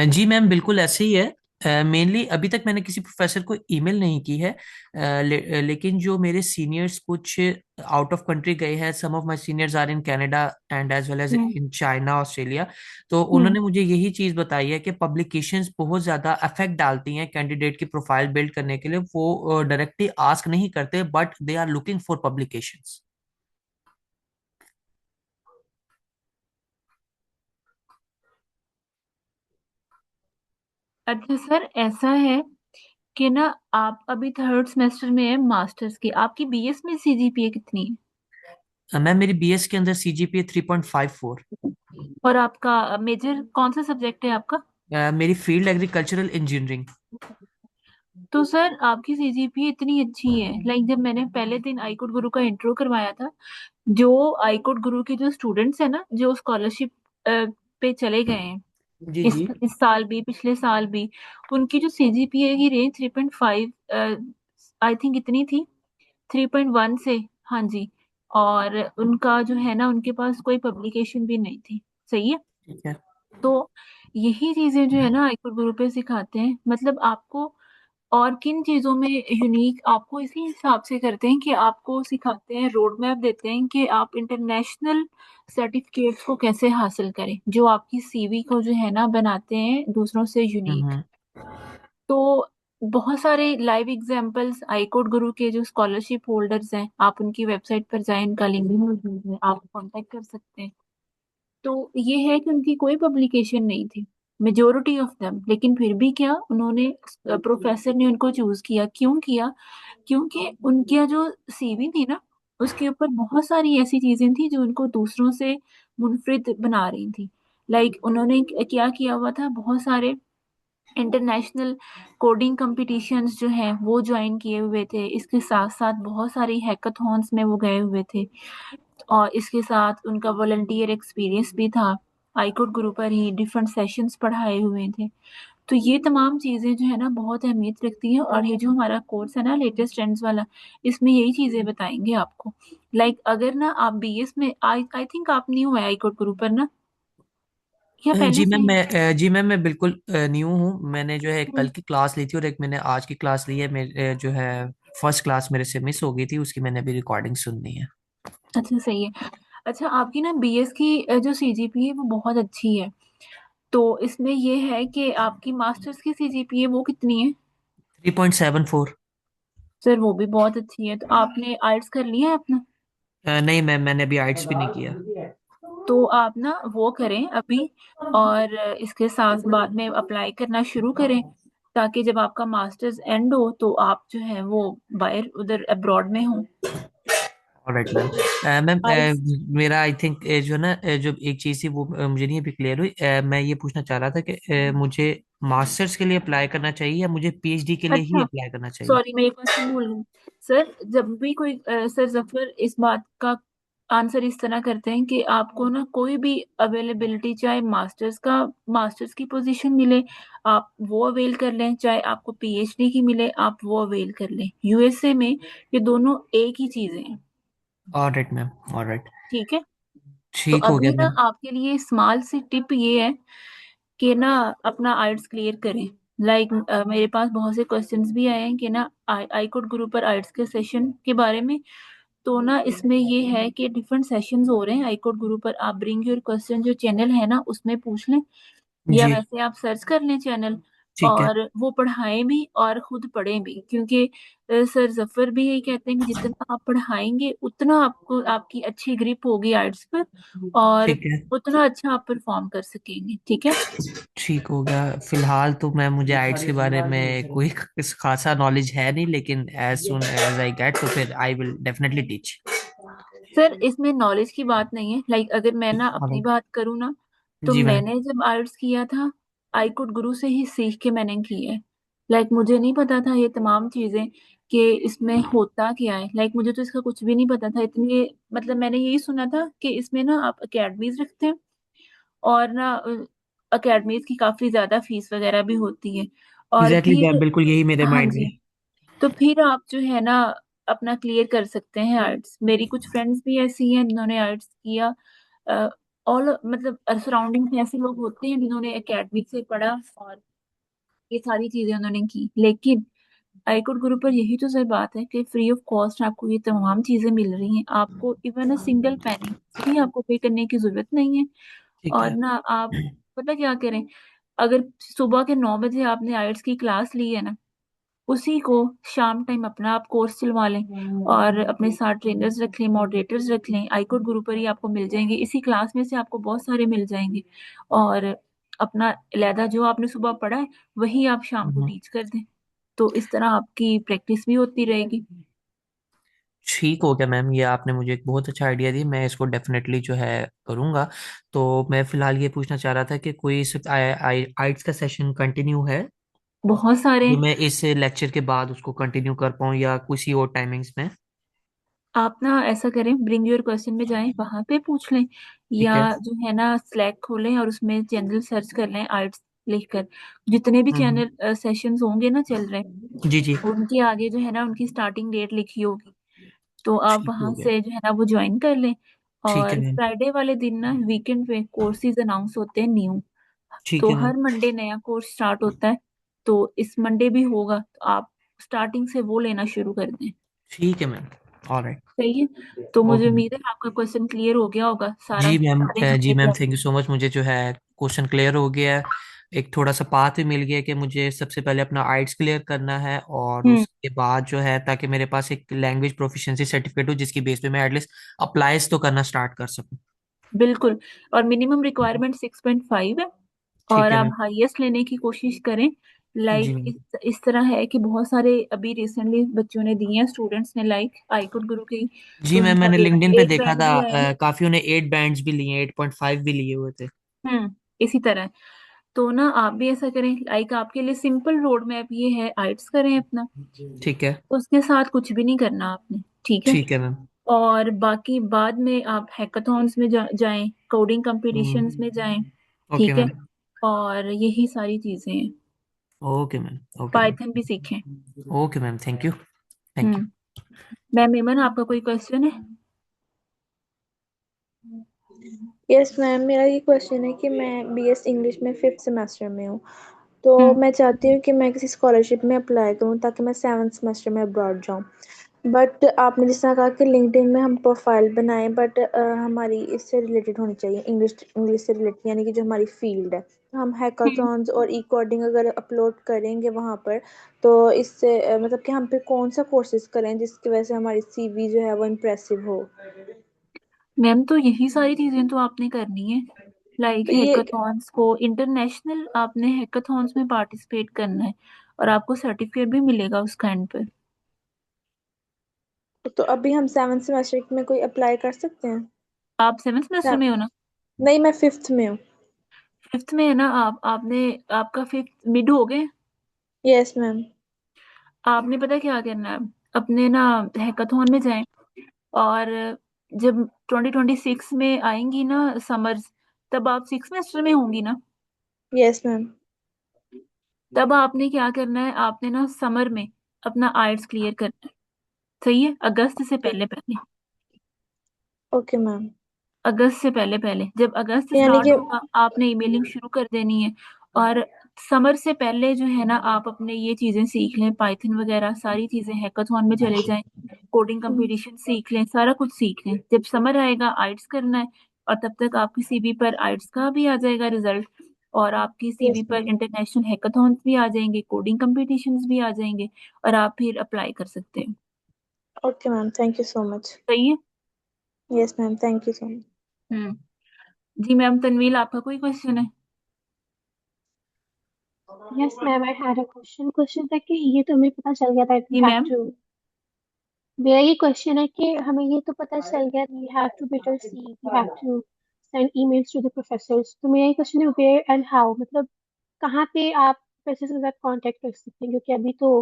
जी मैम, बिल्कुल ऐसे ही है। मेनली अभी तक मैंने किसी प्रोफेसर को ईमेल नहीं की है। लेकिन जो मेरे सीनियर्स कुछ आउट ऑफ कंट्री गए हैं, some of my seniors are in Canada and as well as hmm. In China, Australia. तो हम्म। उन्होंने मुझे यही चीज़ बताई है कि पब्लिकेशंस बहुत ज़्यादा अफेक्ट डालती हैं कैंडिडेट की प्रोफाइल बिल्ड करने के लिए। वो डायरेक्टली आस्क नहीं करते but they are looking for publications. अच्छा सर, ऐसा है कि ना, आप अभी थर्ड सेमेस्टर में है मास्टर्स की, आपकी बीएस में सीजीपीए कितनी मैम मेरी बीएस के अंदर सीजीपीए 3.54। है? और आपका मेजर कौन सा सब्जेक्ट है आपका? मेरी फील्ड एग्रीकल्चरल इंजीनियरिंग। तो सर आपकी सीजीपीए इतनी अच्छी है, लाइक जब मैंने पहले दिन आईकोट गुरु का इंट्रो करवाया था, जो आईकोट गुरु के जो स्टूडेंट्स हैं ना, जो स्कॉलरशिप पे चले गए हैं जी जी। इस साल भी पिछले साल भी, उनकी जो सीजीपीए की रेंज 3.5 आई थिंक इतनी थी, 3.1 से। हाँ जी। और उनका जो है ना, उनके पास कोई पब्लिकेशन भी नहीं थी। सही है। ठीक है। तो यही चीजें जो है ना आईकोर गुरु पे सिखाते हैं, मतलब आपको और किन चीजों में यूनिक आपको इसी हिसाब से करते हैं कि आपको सिखाते हैं, रोड मैप देते हैं कि आप इंटरनेशनल सर्टिफिकेट्स को कैसे हासिल करें, जो आपकी सीवी को जो है ना बनाते हैं दूसरों से यूनिक। हम्म। तो बहुत सारे लाइव एग्जांपल्स आईकोड गुरु के जो स्कॉलरशिप होल्डर्स हैं, आप उनकी वेबसाइट पर जाएं, इनका लिंक भी मौजूद है, आप कांटेक्ट कर सकते हैं। तो ये है कि उनकी कोई पब्लिकेशन नहीं थी, मेजोरिटी ऑफ देम, लेकिन फिर भी क्या उन्होंने, प्रोफेसर ने उनको चूज किया, क्यों किया? क्योंकि उनकी जो सीवी थी ना, उसके ऊपर बहुत सारी ऐसी चीजें थी जो उनको दूसरों से मुनफरिद बना रही थी। लाइक उन्होंने क्या किया हुआ था, बहुत सारे इंटरनेशनल कोडिंग कंपटीशंस जो हैं वो ज्वाइन किए हुए थे, इसके साथ साथ बहुत सारी हैकाथॉन्स में वो गए हुए थे, और इसके साथ उनका वॉलंटियर एक्सपीरियंस भी था। आईकोड गुरु पर ही डिफरेंट सेशंस पढ़ाए हुए थे। तो ये तमाम चीजें जो है ना बहुत अहमियत रखती हैं, और ये जो हमारा कोर्स है ना लेटेस्ट ट्रेंड्स वाला, इसमें यही चीजें बताएंगे आपको। लाइक अगर ना आप बीएस में, आई आई थिंक आप न्यू है आईकोड ग्रुप पर ना, या पहले जी से मैम, ही? जी मैम, मैं बिल्कुल न्यू हूँ। मैंने जो है एक कल हम्म, की क्लास ली थी और एक मैंने आज की क्लास ली है। मेरे जो है फर्स्ट क्लास मेरे से मिस हो गई थी, उसकी मैंने अभी रिकॉर्डिंग सुननी है। अच्छा सही है। अच्छा आपकी ना बीएस की जो सीजीपी है वो बहुत अच्छी है। तो इसमें ये है कि आपकी मास्टर्स की सीजीपीए वो कितनी है? 3.74। सर वो भी बहुत अच्छी है। तो आपने आर्ट्स कर लिया है अपना? नहीं मैम, मैंने अभी आइट्स भी नहीं किया। तो आप ना वो करें अभी, और इसके साथ बाद में अप्लाई करना शुरू करें, ताकि जब आपका मास्टर्स एंड हो तो आप जो है वो बाहर उधर अब्रॉड में हो। Alright ma'am. Ma'am, arts. मेरा आई थिंक जो ना जो एक चीज़ थी वो मुझे नहीं अभी क्लियर हुई। मैं ये पूछना चाह रहा था कि मुझे मास्टर्स के लिए अप्लाई करना चाहिए या मुझे पीएचडी के लिए ही अच्छा अप्लाई करना चाहिए? सॉरी, मैं ये क्वेश्चन भूल गई। सर जब भी कोई सर जफर इस बात का आंसर इस तरह करते हैं कि आपको ना कोई भी अवेलेबिलिटी, चाहे मास्टर्स की पोजीशन मिले आप वो अवेल कर लें, चाहे आपको पीएचडी की मिले आप वो अवेल कर लें। यूएसए में ये दोनों एक ही चीजें हैं। Alright ma'am, alright. ठीक है। तो ठीक हो गया अभी ना मैम। आपके लिए स्मॉल सी टिप ये है कि ना अपना आइट्स क्लियर करें। लाइक मेरे पास बहुत से क्वेश्चंस भी आए हैं कि ना आई कोड गुरु पर आइट्स के सेशन के बारे में। तो ना इसमें ये है कि डिफरेंट सेशंस हो रहे हैं आई कोड गुरु पर। आप ब्रिंग योर क्वेश्चन जो चैनल है ना उसमें पूछ लें, या जी। वैसे आप सर्च कर लें चैनल। ठीक है। और वो पढ़ाएं भी और खुद पढ़ें भी, क्योंकि सर जफर भी यही कहते हैं कि जितना आप पढ़ाएंगे उतना आपको आपकी अच्छी ग्रिप होगी आर्ट्स पर, और ठीक है। उतना अच्छा आप परफॉर्म कर सकेंगे। ठीक है। ठीक हो गया। फिलहाल तो मैं मुझे आइट्स के बारे में कोई खासा नॉलेज है नहीं, लेकिन as soon as I get तो फिर I will definitely teach. Sir इसमें नॉलेज की बात नहीं है। लाइक अगर मैं ना अपनी ऑलराइट। बात करूँ ना, तो जी मैम। मैंने जब आर्ट्स किया था आई कुड गुरु से ही सीख के मैंने की है। लाइक मुझे नहीं पता था ये तमाम चीजें कि इसमें होता क्या है। लाइक मुझे तो इसका कुछ भी नहीं पता था इतनी, मतलब मैंने यही सुना था कि इसमें ना आप अकेडमीज रखते हैं, और ना अकेडमीज की काफी ज्यादा फीस वगैरह भी होती है। और एग्जैक्टली मैम, फिर बिल्कुल यही मेरे हाँ माइंड में जी, है। तो फिर आप जो है ना अपना क्लियर कर सकते हैं आर्ट्स। मेरी कुछ फ्रेंड्स भी ऐसी हैं जिन्होंने आर्ट्स किया। ऑल मतलब सराउंडिंग में ऐसे लोग होते हैं जिन्होंने एकेडमी से पढ़ा और ये सारी चीजें उन्होंने की। लेकिन आईकोड गुरु पर यही तो सर बात है कि फ्री ऑफ कॉस्ट आपको ये तमाम चीजें मिल रही हैं। आपको इवन अ सिंगल पैनी भी आपको पे करने की जरूरत नहीं है। ठीक और है। ना आप पता क्या करें, अगर सुबह के 9 बजे आपने आइट्स की क्लास ली है ना, उसी को शाम टाइम अपना आप कोर्स चलवा लें, और अपने साथ ट्रेनर्स रख लें, मॉडरेटर्स रख लें। आईकोड गुरु पर ही आपको मिल जाएंगे, इसी क्लास में से आपको बहुत सारे मिल जाएंगे। और अपना अलहदा जो आपने सुबह पढ़ा है वही आप शाम को हम्म। टीच कर दें। तो इस तरह आपकी प्रैक्टिस भी होती रहेगी। ठीक हो गया मैम, ये आपने मुझे एक बहुत अच्छा आइडिया दी, मैं इसको डेफिनेटली जो है करूँगा। तो मैं फिलहाल ये पूछना चाह रहा था कि कोई सिर्फ आइट्स का सेशन कंटिन्यू है बहुत सारे। जो मैं इस लेक्चर के बाद उसको कंटिन्यू कर पाऊँ, या किसी और टाइमिंग्स में? आप ना ऐसा करें, ब्रिंग योर क्वेश्चन में जाएं, वहां पे पूछ लें, ठीक या है। जो है ना स्लैक खोलें और उसमें चैनल सर्च कर लें आर्ट्स लिखकर। जितने भी हम्म। चैनल सेशंस होंगे ना चल रहे, जी जी। उनके आगे जो है ना उनकी स्टार्टिंग डेट लिखी होगी। तो आप ठीक हो वहां गया। से जो है ना वो ज्वाइन कर लें। ठीक है और मैम। फ्राइडे वाले दिन ना वीकेंड पे कोर्सेज अनाउंस होते हैं न्यू। ठीक तो है मैम। हर मंडे नया कोर्स स्टार्ट होता है। तो इस मंडे भी होगा, तो आप स्टार्टिंग से वो लेना शुरू कर दें। ठीक है मैम। ऑलराइट। सही है। तो मुझे ओके मैम। उम्मीद है आपका क्वेश्चन क्लियर हो गया होगा सारा, जी मैम, सारे जी मुद्दे मैम, पे। Thank you so much. मुझे जो है क्वेश्चन क्लियर हो गया है। एक थोड़ा सा पाथ भी मिल गया कि मुझे सबसे पहले अपना आइट्स क्लियर करना है, और हम्म, उसके बाद जो है ताकि मेरे पास एक लैंग्वेज प्रोफिशिएंसी सर्टिफिकेट हो जिसकी बेस पे मैं एटलीस्ट अप्लाईज तो करना स्टार्ट कर सकूं। बिल्कुल। और मिनिमम रिक्वायरमेंट 6.5 है, और ठीक है आप मैम। हाईएस्ट लेने की कोशिश करें। जी लाइक मैम। इस तरह है कि बहुत सारे अभी रिसेंटली बच्चों ने दिए हैं, स्टूडेंट्स ने, लाइक आईकुड गुरु की। जी तो मैम, उनका मैंने लिंक्डइन पे एट देखा बैंड था भी आए हैं। काफी उन्हें 8 बैंड्स भी लिए, 8.5 भी लिए हुए थे। इसी तरह। तो ना आप भी ऐसा करें, लाइक आपके लिए सिंपल रोड मैप ये है, आइट्स करें अपना। ठीक है। उसके साथ कुछ भी नहीं करना आपने। ठीक है। ठीक है मैम। और बाकी बाद में आप हैकाथॉन्स में जाएं, कोडिंग कंपटीशंस में हम्म। जाएं। ओके ठीक है। मैम। और यही सारी चीजें हैं। Okay ma'am. Okay ma'am. Python भी सीखें। Okay ma'am, thank you. Thank you. Hmm. Ma'am एमन, आपका कोई क्वेश्चन है? यस मैम, मेरा ये क्वेश्चन है कि मैं बीएस इंग्लिश में 5th सेमेस्टर में हूँ। तो हम्म। मैं चाहती हूँ कि मैं किसी स्कॉलरशिप में अप्लाई करूँ ताकि मैं 7th सेमेस्टर में अब्रॉड जाऊँ। बट आपने जिस तरह कहा कि लिंक्डइन में हम प्रोफाइल बनाएं, बट हमारी इससे रिलेटेड होनी चाहिए, इंग्लिश इंग्लिश से रिलेटेड, यानी कि जो हमारी फील्ड है। तो हम हम्म। हैकाथॉन्स और ई कोडिंग अगर अपलोड करेंगे वहाँ पर, तो इससे मतलब कि हम पे कौन सा कोर्सेज करें जिसकी वजह से हमारी सीवी जो है वो इम्प्रेसिव हो। मैम तो यही सारी चीजें तो आपने करनी है, लाइक तो ये हैकाथॉन्स को इंटरनेशनल, आपने हैकाथॉन्स में पार्टिसिपेट करना है और आपको सर्टिफिकेट भी मिलेगा उसका एंड पर। तो अभी हम 7th सेमेस्टर में कोई अप्लाई कर सकते हैं? आप 7th सेमेस्टर में हो ना? नहीं, मैं 5th में हूँ। 5th में है ना आप? आपने, आपका 5th मिड हो गए। Yes ma'am. आपने पता क्या करना है, अपने ना हैकाथॉन में जाएं, और जब 2026 में आएंगी ना समर्स, तब आप 6th सेमेस्टर में होंगी ना? Yes ma'am. तब आपने क्या करना है, आपने ना समर में अपना आइट्स क्लियर करना है। सही है, अगस्त से पहले पहले। Okay ma'am. अगस्त से पहले पहले, जब अगस्त यानी स्टार्ट कि होगा आपने ईमेलिंग शुरू कर देनी है। और समर से पहले जो है ना, आप अपने ये चीजें सीख लें, पाइथन वगैरह सारी चीजें, हैकाथॉन में चले जाएं, कोडिंग कंपटीशन सीख लें, सारा कुछ सीख लें। जब समर आएगा आइट्स करना है, और तब तक आपकी सीवी पर आइट्स का भी आ जाएगा रिजल्ट, और आपकी सीवी यस पर मैम। इंटरनेशनल हैकाथॉन्स भी आ जाएंगे, कोडिंग कंपटीशंस भी आ जाएंगे, और आप फिर अप्लाई कर सकते हैं। Okay ma'am, thank you so much. सही है। Yes ma'am, thank you so much. Hmm. जी मैम तनवील, आपका कोई क्वेश्चन है? Yes, ma'am, I had a question. Question था कि ये तो हमें पता चल गया था we जी have मैम। to, मेरा ये क्वेश्चन है कि हमें ये तो पता चल गया we have to better see, we have to send emails to the professors. तो मेरा ये क्वेश्चन है where and how, मतलब कहाँ पे आप प्रोफेसर के साथ कांटेक्ट कर सकते हैं, क्योंकि अभी तो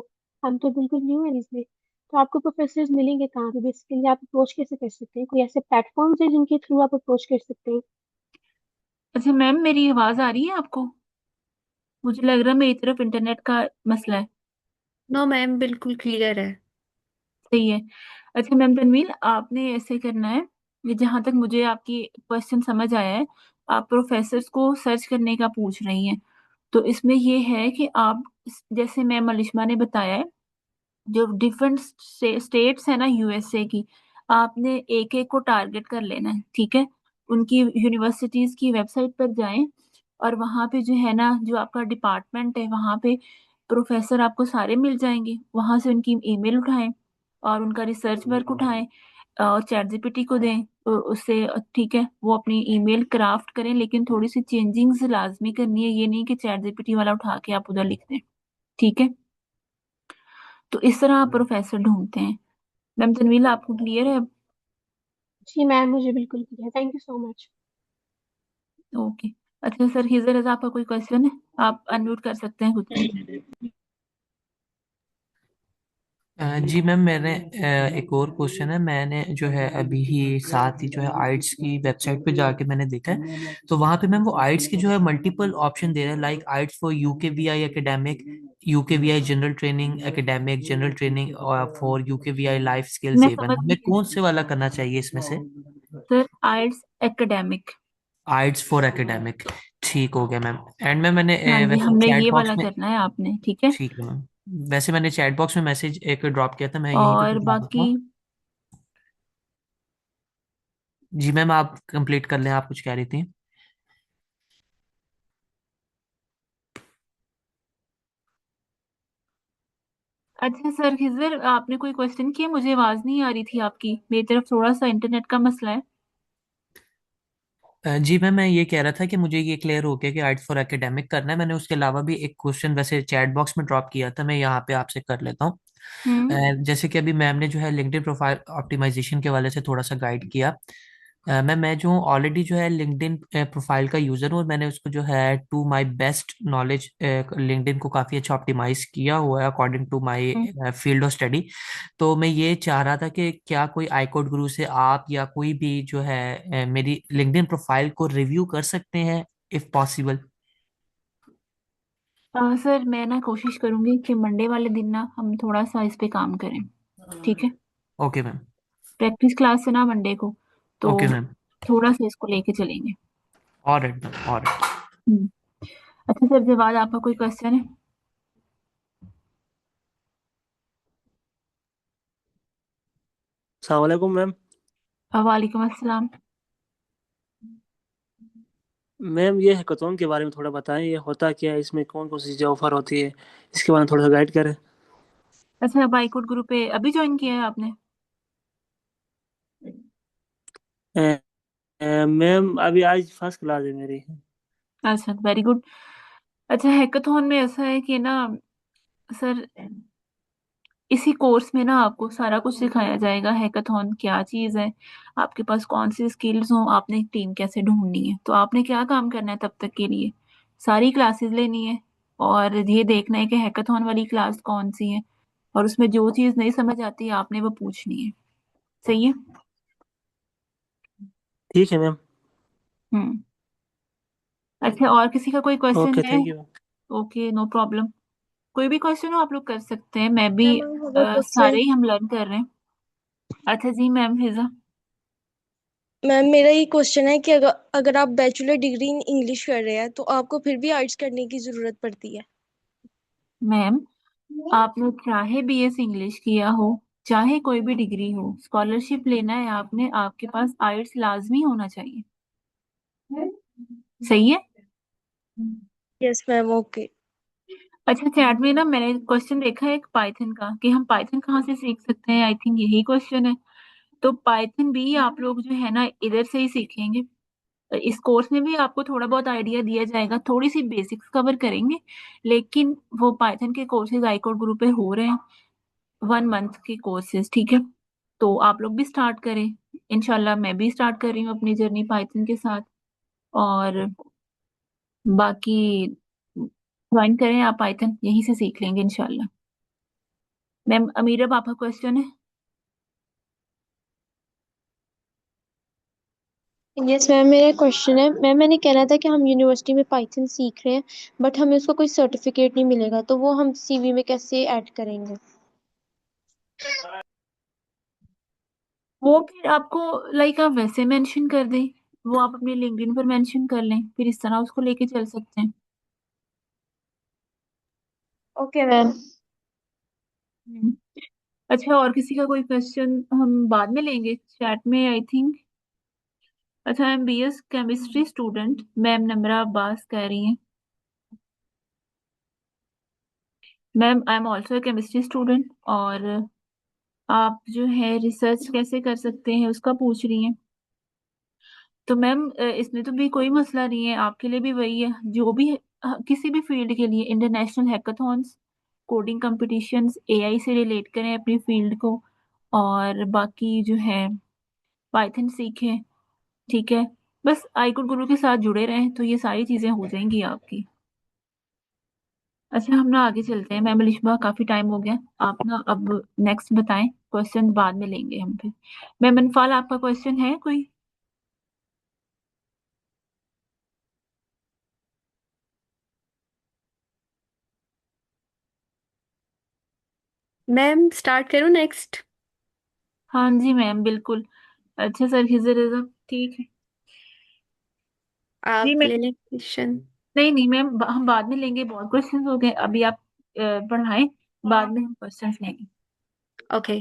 हम तो बिल्कुल न्यू है इसमें। तो आपको प्रोफेसर्स मिलेंगे कहाँ पे, बेसिकली आप अप्रोच कैसे कर सकते हैं, कोई ऐसे प्लेटफॉर्म है जिनके थ्रू आप अप्रोच कर सकते हैं? अच्छा मैम, मेरी आवाज आ रही है आपको? मुझे लग रहा है मेरी तरफ इंटरनेट का मसला है। नो मैम, बिल्कुल क्लियर है। सही है। अच्छा मैम तनवील, आपने ऐसे करना है, ये जहां तक मुझे आपकी क्वेश्चन समझ आया है, आप प्रोफेसर्स को सर्च करने का पूछ रही हैं। तो इसमें ये है कि आप, जैसे मैम मलिश्मा ने बताया है, जो डिफरेंट स्टेट्स है ना यूएसए की, आपने एक एक को टारगेट कर लेना है, ठीक है? उनकी यूनिवर्सिटीज की वेबसाइट पर जाएं, और वहां पे जो है ना, जो आपका डिपार्टमेंट है वहां पे प्रोफेसर आपको सारे मिल जाएंगे, वहां से उनकी ईमेल उठाएं और उनका रिसर्च वर्क उठाएं, और चैट जीपीटी को दें, तो उससे ठीक है वो अपनी ईमेल क्राफ्ट करें, लेकिन थोड़ी सी चेंजिंग्स लाजमी करनी है, ये नहीं कि चैट जीपीटी वाला उठा के आप उधर लिख दें। ठीक है? तो इस तरह आप प्रोफेसर ढूंढते हैं। मैम तनवीला, आपको क्लियर है अब? जी मैम, मुझे बिल्कुल clear, thank you so much. Okay. अच्छा सर हिजर रजा, आपका कोई क्वेश्चन है? आप अनम्यूट कर सकते हैं खुद को। जी मैम, मैंने एक और क्वेश्चन है। मैंने जो है अभी ही साथ ही जो है आइट्स की वेबसाइट पे जाके मैंने देखा है, तो वहाँ पे मैम वो आइट्स की जो है मल्टीपल ऑप्शन दे रहा है, like IELTS for UK V I academic, UK V I general training academic, general training for UK V I life skills मैं एवन। समझ हमें गई। कौन से वाला करना चाहिए इसमें से? Sir IELTS academic. IELTS for academic. ठीक हो गया मैम। एंड में मैंने हाँ जी, वैसे हमने चैट ये बॉक्स वाला में, करना है आपने, ठीक है? ठीक है मैम, वैसे मैंने चैट बॉक्स में मैसेज एक ड्रॉप किया था, मैं यहीं पे और बता देता बाकी, हूँ। जी मैम, आप कंप्लीट कर लें, आप कुछ कह रही थी। अच्छा सर हिजर, आपने कोई क्वेश्चन किया? मुझे आवाज नहीं आ रही थी आपकी, मेरी तरफ थोड़ा सा इंटरनेट का मसला है। जी मैम, मैं ये कह रहा था कि मुझे ये क्लियर हो गया कि आर्ट फॉर एकेडमिक करना है। मैंने उसके अलावा भी एक क्वेश्चन वैसे चैट बॉक्स में ड्रॉप किया था, मैं यहाँ पे आपसे कर लेता हूँ। हम्म। जैसे कि अभी मैम ने जो है लिंक्डइन प्रोफाइल ऑप्टिमाइजेशन के वाले से थोड़ा सा गाइड किया। मैं जो ऑलरेडी जो है लिंक्डइन प्रोफाइल का यूजर हूँ, और मैंने उसको जो है to my best knowledge LinkedIn को काफ़ी अच्छा ऑप्टिमाइज किया हुआ है according to my hmm. Field of study. तो मैं ये चाह रहा था कि क्या कोई आईकोड गुरु से आप या कोई भी जो है मेरी लिंक्डइन प्रोफाइल को रिव्यू कर सकते हैं, इफ पॉसिबल। सर मैं ना कोशिश करूंगी कि मंडे वाले दिन ना हम थोड़ा सा इस पे काम करें। ठीक है। Okay ma'am. प्रैक्टिस क्लास है ना मंडे को, तो ओके मैम। थोड़ा सा इसको लेके चलेंगे। Alright ma'am, alright. हम्म। अच्छा सर, जवाब आपका कोई क्वेश्चन है? अस्सलाम वालेकुम मैम। वालेकुम अस्सलाम। मैम ये हैकाथॉन के बारे में थोड़ा बताएं, ये होता क्या है, इसमें कौन कौन सी चीज़ें ऑफर होती है, इसके बारे में थोड़ा सा गाइड करें। अच्छा, बाइकोट ग्रुप पे अभी ज्वाइन किया है आपने? मैम अभी आज फर्स्ट क्लास है मेरी। अच्छा, वेरी गुड। अच्छा, हैकाथॉन में ऐसा है कि ना सर, इसी कोर्स में ना आपको सारा कुछ सिखाया जाएगा। हैकाथॉन क्या चीज़ है, आपके पास कौन सी स्किल्स हो, आपने एक टीम कैसे ढूंढनी है। तो आपने क्या काम करना है तब तक के लिए, सारी क्लासेस लेनी है और ये देखना है कि हैकाथॉन वाली क्लास कौन सी है, और उसमें जो चीज़ नहीं समझ आती आपने वो पूछनी है। सही है। ठीक है मैम। हम्म। अच्छा, और किसी का कोई क्वेश्चन ओके है? Thank you ma'am. Okay, no problem. कोई भी क्वेश्चन हो आप लोग कर सकते हैं, मैं भी मैम आई हैव अ सारे क्वेश्चन। ही हम लर्न कर रहे हैं। अच्छा जी, मैम फिजा। मैम मेरा ये क्वेश्चन है कि अगर अगर आप बैचलर डिग्री इन इंग्लिश कर रहे हैं तो आपको फिर भी आर्ट्स करने की जरूरत पड़ती है? मैम, आपने चाहे बीएस इंग्लिश किया हो, चाहे कोई भी डिग्री हो, स्कॉलरशिप लेना है आपने, आपके पास आइल्स लाजमी होना चाहिए। सही है। Yes ma'am okay. अच्छा, चैट में ना मैंने क्वेश्चन देखा है एक पाइथन का, कि हम पाइथन कहाँ से सीख सकते हैं। आई थिंक यही क्वेश्चन है। तो पाइथन भी आप लोग जो है ना इधर से ही सीखेंगे। इस कोर्स में भी आपको थोड़ा बहुत आइडिया दिया जाएगा, थोड़ी सी बेसिक्स कवर करेंगे, लेकिन वो पाइथन के कोर्सेज आईकोड ग्रुप पे हो रहे हैं, 1 मंथ के कोर्सेज। ठीक है। तो आप लोग भी स्टार्ट करें। इनशाला मैं भी स्टार्ट कर रही हूँ अपनी जर्नी पाइथन के साथ। और बाकी ज्वाइन करें आप, पाइथन यहीं से सीख लेंगे इनशाला। मैम अमीरा, आपका क्वेश्चन है? यस मैम, मेरा क्वेश्चन है मैम, मैंने कहना था कि हम यूनिवर्सिटी में पाइथन सीख रहे हैं बट हमें उसका कोई सर्टिफिकेट नहीं मिलेगा, तो वो हम सीवी में कैसे ऐड करेंगे? वो फिर आपको लाइक आप वैसे मेंशन कर दें, वो आप अपने लिंक्डइन पर मेंशन कर लें, फिर इस तरह उसको लेके चल सकते हैं। Okay ma'am. हम्म। अच्छा, और किसी का कोई क्वेश्चन हम बाद में लेंगे चैट में, आई थिंक। अच्छा, M B S chemistry student ma'am Namra Abbas कह रही हैं। Ma'am I am also chemistry student, और आप जो है रिसर्च कैसे कर सकते हैं उसका पूछ रही हैं। तो मैम इसमें तो भी कोई मसला नहीं है, आपके लिए भी वही है जो भी है, किसी भी फील्ड के लिए international hackathons, coding competitions, AI से रिलेट करें अपनी फील्ड को, और बाकी जो है पाइथन सीखें। ठीक है। बस आईकुड गुरु के साथ जुड़े रहें तो ये सारी चीजें हो जाएंगी आपकी। अच्छा, हम ना आगे चलते हैं। मैम लिशबा, काफी टाइम हो गया, आप ना अब नेक्स्ट बताएं, क्वेश्चन बाद में लेंगे हम फिर। मैम अनफाल, आपका क्वेश्चन है कोई? मैम स्टार्ट करूँ नेक्स्ट? हाँ जी मैम, बिल्कुल। अच्छा सर, खिजर रिजब, ठीक है। जी आप मैम। ले लें क्वेश्चन। नहीं नहीं मैम, हम बाद में लेंगे, बहुत क्वेश्चंस हो गए, अभी आप पढ़ाएं, बाद में हम क्वेश्चंस लेंगे। Okay.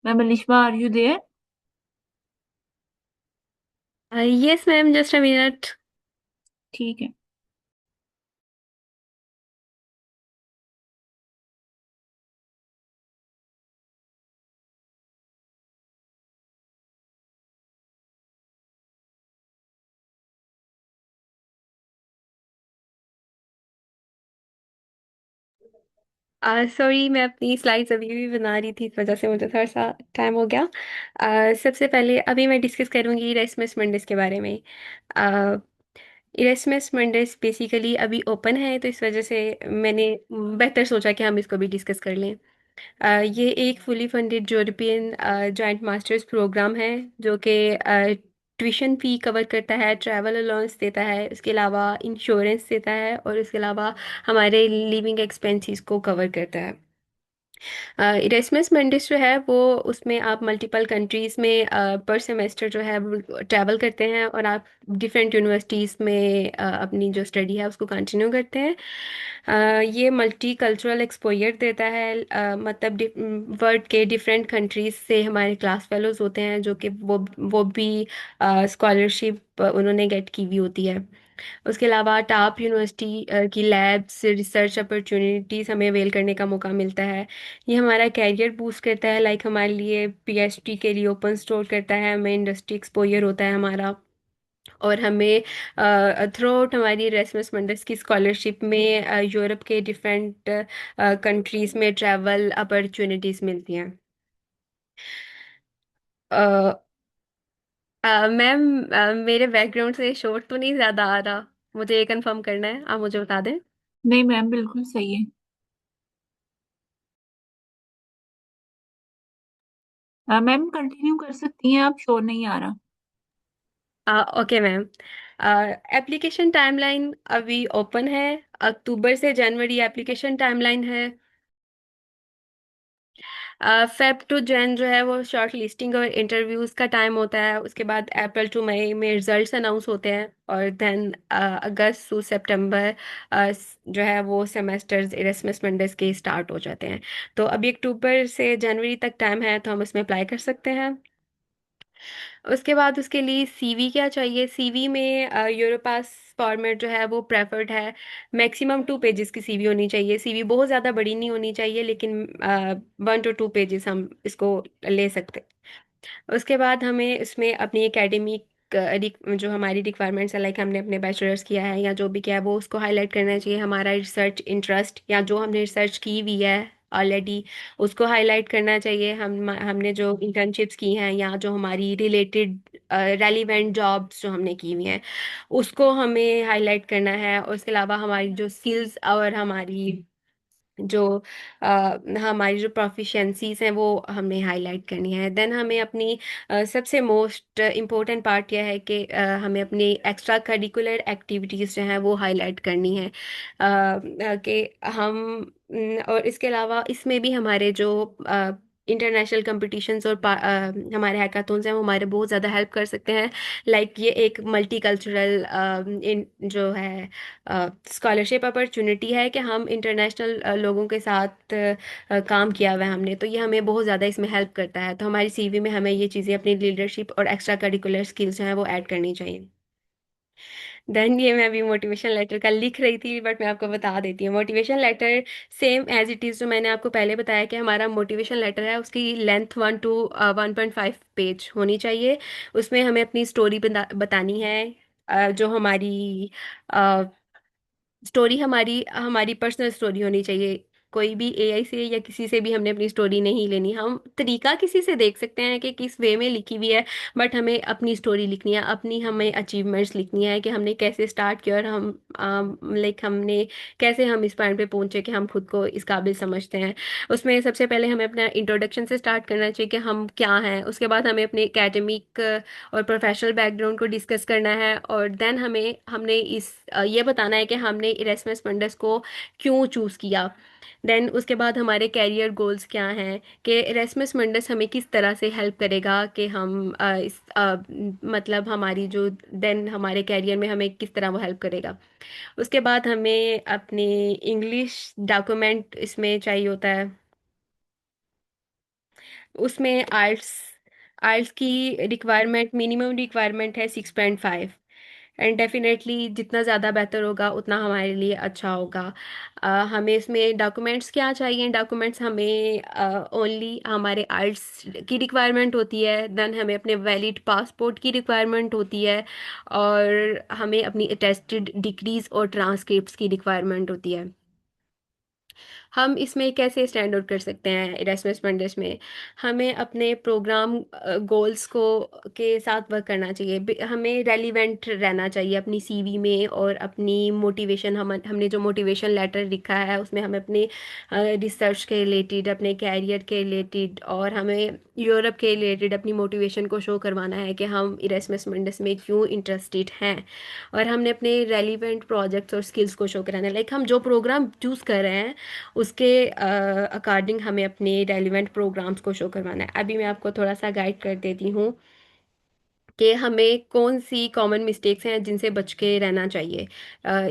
Ma'am Lishba, are you there? Yes ma'am, just a minute. ठीक है। सॉरी, मैं अपनी स्लाइड्स अभी भी बना रही थी, इस वजह से मुझे थोड़ा सा टाइम हो गया। सबसे पहले अभी मैं डिस्कस करूंगी इरेस्मस मंडस के बारे में। इरेस्मस मंडेस बेसिकली अभी ओपन है, तो इस वजह से मैंने बेहतर सोचा कि हम इसको भी डिस्कस कर लें। ये एक fully funded European joint masters programme है, जो कि ट्यूशन फ़ी कवर करता है, ट्रैवल अलाउंस देता है, उसके अलावा इंश्योरेंस देता है, और उसके अलावा हमारे लिविंग एक्सपेंसेस को कवर करता है। इरेस्मस मंडेस जो है वो, उसमें आप मल्टीपल कंट्रीज़ में पर सेमेस्टर जो है वो ट्रैवल करते हैं, और आप डिफरेंट यूनिवर्सिटीज़ में अपनी जो स्टडी है उसको कंटिन्यू करते हैं। ये मल्टी कल्चरल एक्सपोजर देता है, मतलब वर्ल्ड के डिफरेंट कंट्रीज से हमारे क्लास फेलोज होते हैं, जो कि वो भी स्कॉलरशिप उन्होंने गेट की हुई होती है। उसके अलावा टॉप यूनिवर्सिटी की लैब्स रिसर्च अपॉर्चुनिटीज़ हमें अवेल करने का मौका मिलता है। ये हमारा कैरियर बूस्ट करता है, लाइक हमारे लिए पीएचडी के लिए ओपन स्टोर करता है, हमें इंडस्ट्री एक्सपोजर होता है हमारा, और हमें थ्रू आउट हमारी इरेस्मस मंडस की स्कॉलरशिप में यूरोप के डिफरेंट कंट्रीज़ में ट्रैवल अपॉर्चुनिटीज़ मिलती हैं। मैम, मेरे बैकग्राउंड से शोर तो नहीं ज़्यादा आ रहा? मुझे ये कंफर्म करना है, आप मुझे बता दें। नहीं मैम, बिल्कुल सही है। मैम कंटिन्यू कर सकती हैं आप, शोर नहीं आ रहा। Okay ma'am. एप्लीकेशन टाइमलाइन अभी ओपन है, अक्टूबर से जनवरी एप्लीकेशन टाइमलाइन है। फेब टू जैन जो है वो शॉर्ट लिस्टिंग और इंटरव्यूज का टाइम होता है, उसके बाद अप्रैल टू मई में रिजल्ट्स अनाउंस होते हैं, और देन अगस्त टू सितंबर जो है वो सेमेस्टर्स इरेस्मस मंडेस के स्टार्ट हो जाते हैं। तो अभी अक्टूबर से जनवरी तक टाइम है, तो हम उसमें अप्लाई कर सकते हैं। उसके बाद उसके लिए सीवी क्या चाहिए? सीवी में यूरोपास फॉर्मेट जो है वो प्रेफर्ड है। मैक्सिमम 2 पेजेस की सीवी होनी चाहिए। सीवी बहुत ज़्यादा बड़ी नहीं होनी चाहिए, लेकिन 1 to 2 पेजेस हम इसको ले सकते हैं। उसके बाद हमें इसमें अपनी एकेडमिक जो हमारी रिक्वायरमेंट्स है, लाइक हमने अपने बैचलर्स किया है या जो भी किया है, वो उसको हाईलाइट करना चाहिए। हमारा रिसर्च इंटरेस्ट या जो हमने रिसर्च की हुई है ऑलरेडी, उसको हाईलाइट करना चाहिए। हमने जो इंटर्नशिप्स की हैं या जो हमारी रिलेटेड रेलिवेंट जॉब्स जो हमने की हुई हैं, उसको हमें हाईलाइट करना है। और उसके अलावा हमारी जो स्किल्स और जो हमारी जो प्रोफिशिएंसीज हैं वो हमें हाईलाइट करनी है। देन हमें अपनी सबसे मोस्ट इम्पोर्टेंट पार्ट यह है कि हमें अपनी एक्स्ट्रा करिकुलर एक्टिविटीज़ जो हैं वो हाईलाइट करनी है, कि हम और इसके अलावा इसमें भी हमारे जो इंटरनेशनल कंपटीशंस और हमारे हैकाथॉन्स हैं वो हमारे बहुत ज़्यादा हेल्प कर सकते हैं। लाइक ये एक मल्टी कल्चरल जो है स्कॉलरशिप अपॉर्चुनिटी है, कि हम इंटरनेशनल लोगों के साथ काम किया हुआ है हमने, तो ये हमें बहुत ज़्यादा इसमें हेल्प करता है। तो हमारी सीवी में हमें ये चीज़ें, अपनी लीडरशिप और एक्स्ट्रा करिकुलर स्किल्स जो हैं वो ऐड करनी चाहिए। देन ये मैं अभी मोटिवेशन लेटर का लिख रही थी, बट मैं आपको बता देती हूँ। Motivation letter same as it is, जो मैंने आपको पहले बताया कि हमारा मोटिवेशन लेटर है, उसकी लेंथ 1 to 1.5 पेज होनी चाहिए। उसमें हमें अपनी स्टोरी बतानी है, जो हमारी स्टोरी हमारी हमारी पर्सनल स्टोरी होनी चाहिए। कोई भी एआई से या किसी से भी हमने अपनी स्टोरी नहीं लेनी। हम तरीका किसी से देख सकते हैं कि किस वे में लिखी हुई है, बट हमें अपनी स्टोरी लिखनी है, अपनी हमें अचीवमेंट्स लिखनी है, कि हमने कैसे स्टार्ट किया, और हम लाइक हमने कैसे हम इस पॉइंट पे पहुंचे कि हम खुद को इस काबिल समझते हैं। उसमें सबसे पहले हमें अपना इंट्रोडक्शन से स्टार्ट करना चाहिए कि हम क्या हैं। उसके बाद हमें अपने एकेडमिक और प्रोफेशनल बैकग्राउंड को डिस्कस करना है, और देन हमने ये बताना है कि हमने इरेस्मस मंडस को क्यों चूज़ किया। देन उसके बाद हमारे कैरियर गोल्स क्या हैं, कि इरेस्मस मंडस हमें किस तरह से हेल्प करेगा, कि हम मतलब हमारी जो देन हमारे कैरियर में हमें किस तरह वो हेल्प करेगा। उसके बाद हमें अपनी इंग्लिश डॉक्यूमेंट इसमें चाहिए होता है। उसमें आर्ट्स आर्ट्स की रिक्वायरमेंट, मिनिमम रिक्वायरमेंट है 6.5। एंड डेफिनेटली जितना ज़्यादा बेहतर होगा उतना हमारे लिए अच्छा होगा। हमें इसमें डॉक्यूमेंट्स क्या चाहिए? डॉक्यूमेंट्स हमें ओनली हमारे आर्ट्स की रिक्वायरमेंट होती है, देन हमें अपने वैलिड पासपोर्ट की रिक्वायरमेंट होती है, और हमें अपनी अटेस्टेड डिग्रीज और ट्रांसक्रिप्ट्स की रिक्वायरमेंट होती है। हम इसमें कैसे स्टैंड आउट कर सकते हैं इरेस्मस मंडेस में? हमें अपने प्रोग्राम गोल्स को के साथ वर्क करना चाहिए। हमें रेलिवेंट रहना चाहिए अपनी सीवी में, और अपनी मोटिवेशन, हमने जो मोटिवेशन लेटर लिखा है उसमें हमें अपने रिसर्च के रिलेटेड, अपने कैरियर के रिलेटेड, और हमें यूरोप के रिलेटेड अपनी मोटिवेशन को शो करवाना है कि हम इरेस्मस मंडेस में क्यों इंटरेस्टेड हैं। और हमने अपने रेलिवेंट प्रोजेक्ट्स और स्किल्स को शो कराना है। लाइक हम जो प्रोग्राम चूज़ कर रहे हैं उसके अकॉर्डिंग हमें अपने रेलिवेंट प्रोग्राम्स को शो करवाना है। अभी मैं आपको थोड़ा सा गाइड कर देती हूँ कि हमें कौन सी कॉमन मिस्टेक्स हैं जिनसे बच के रहना चाहिए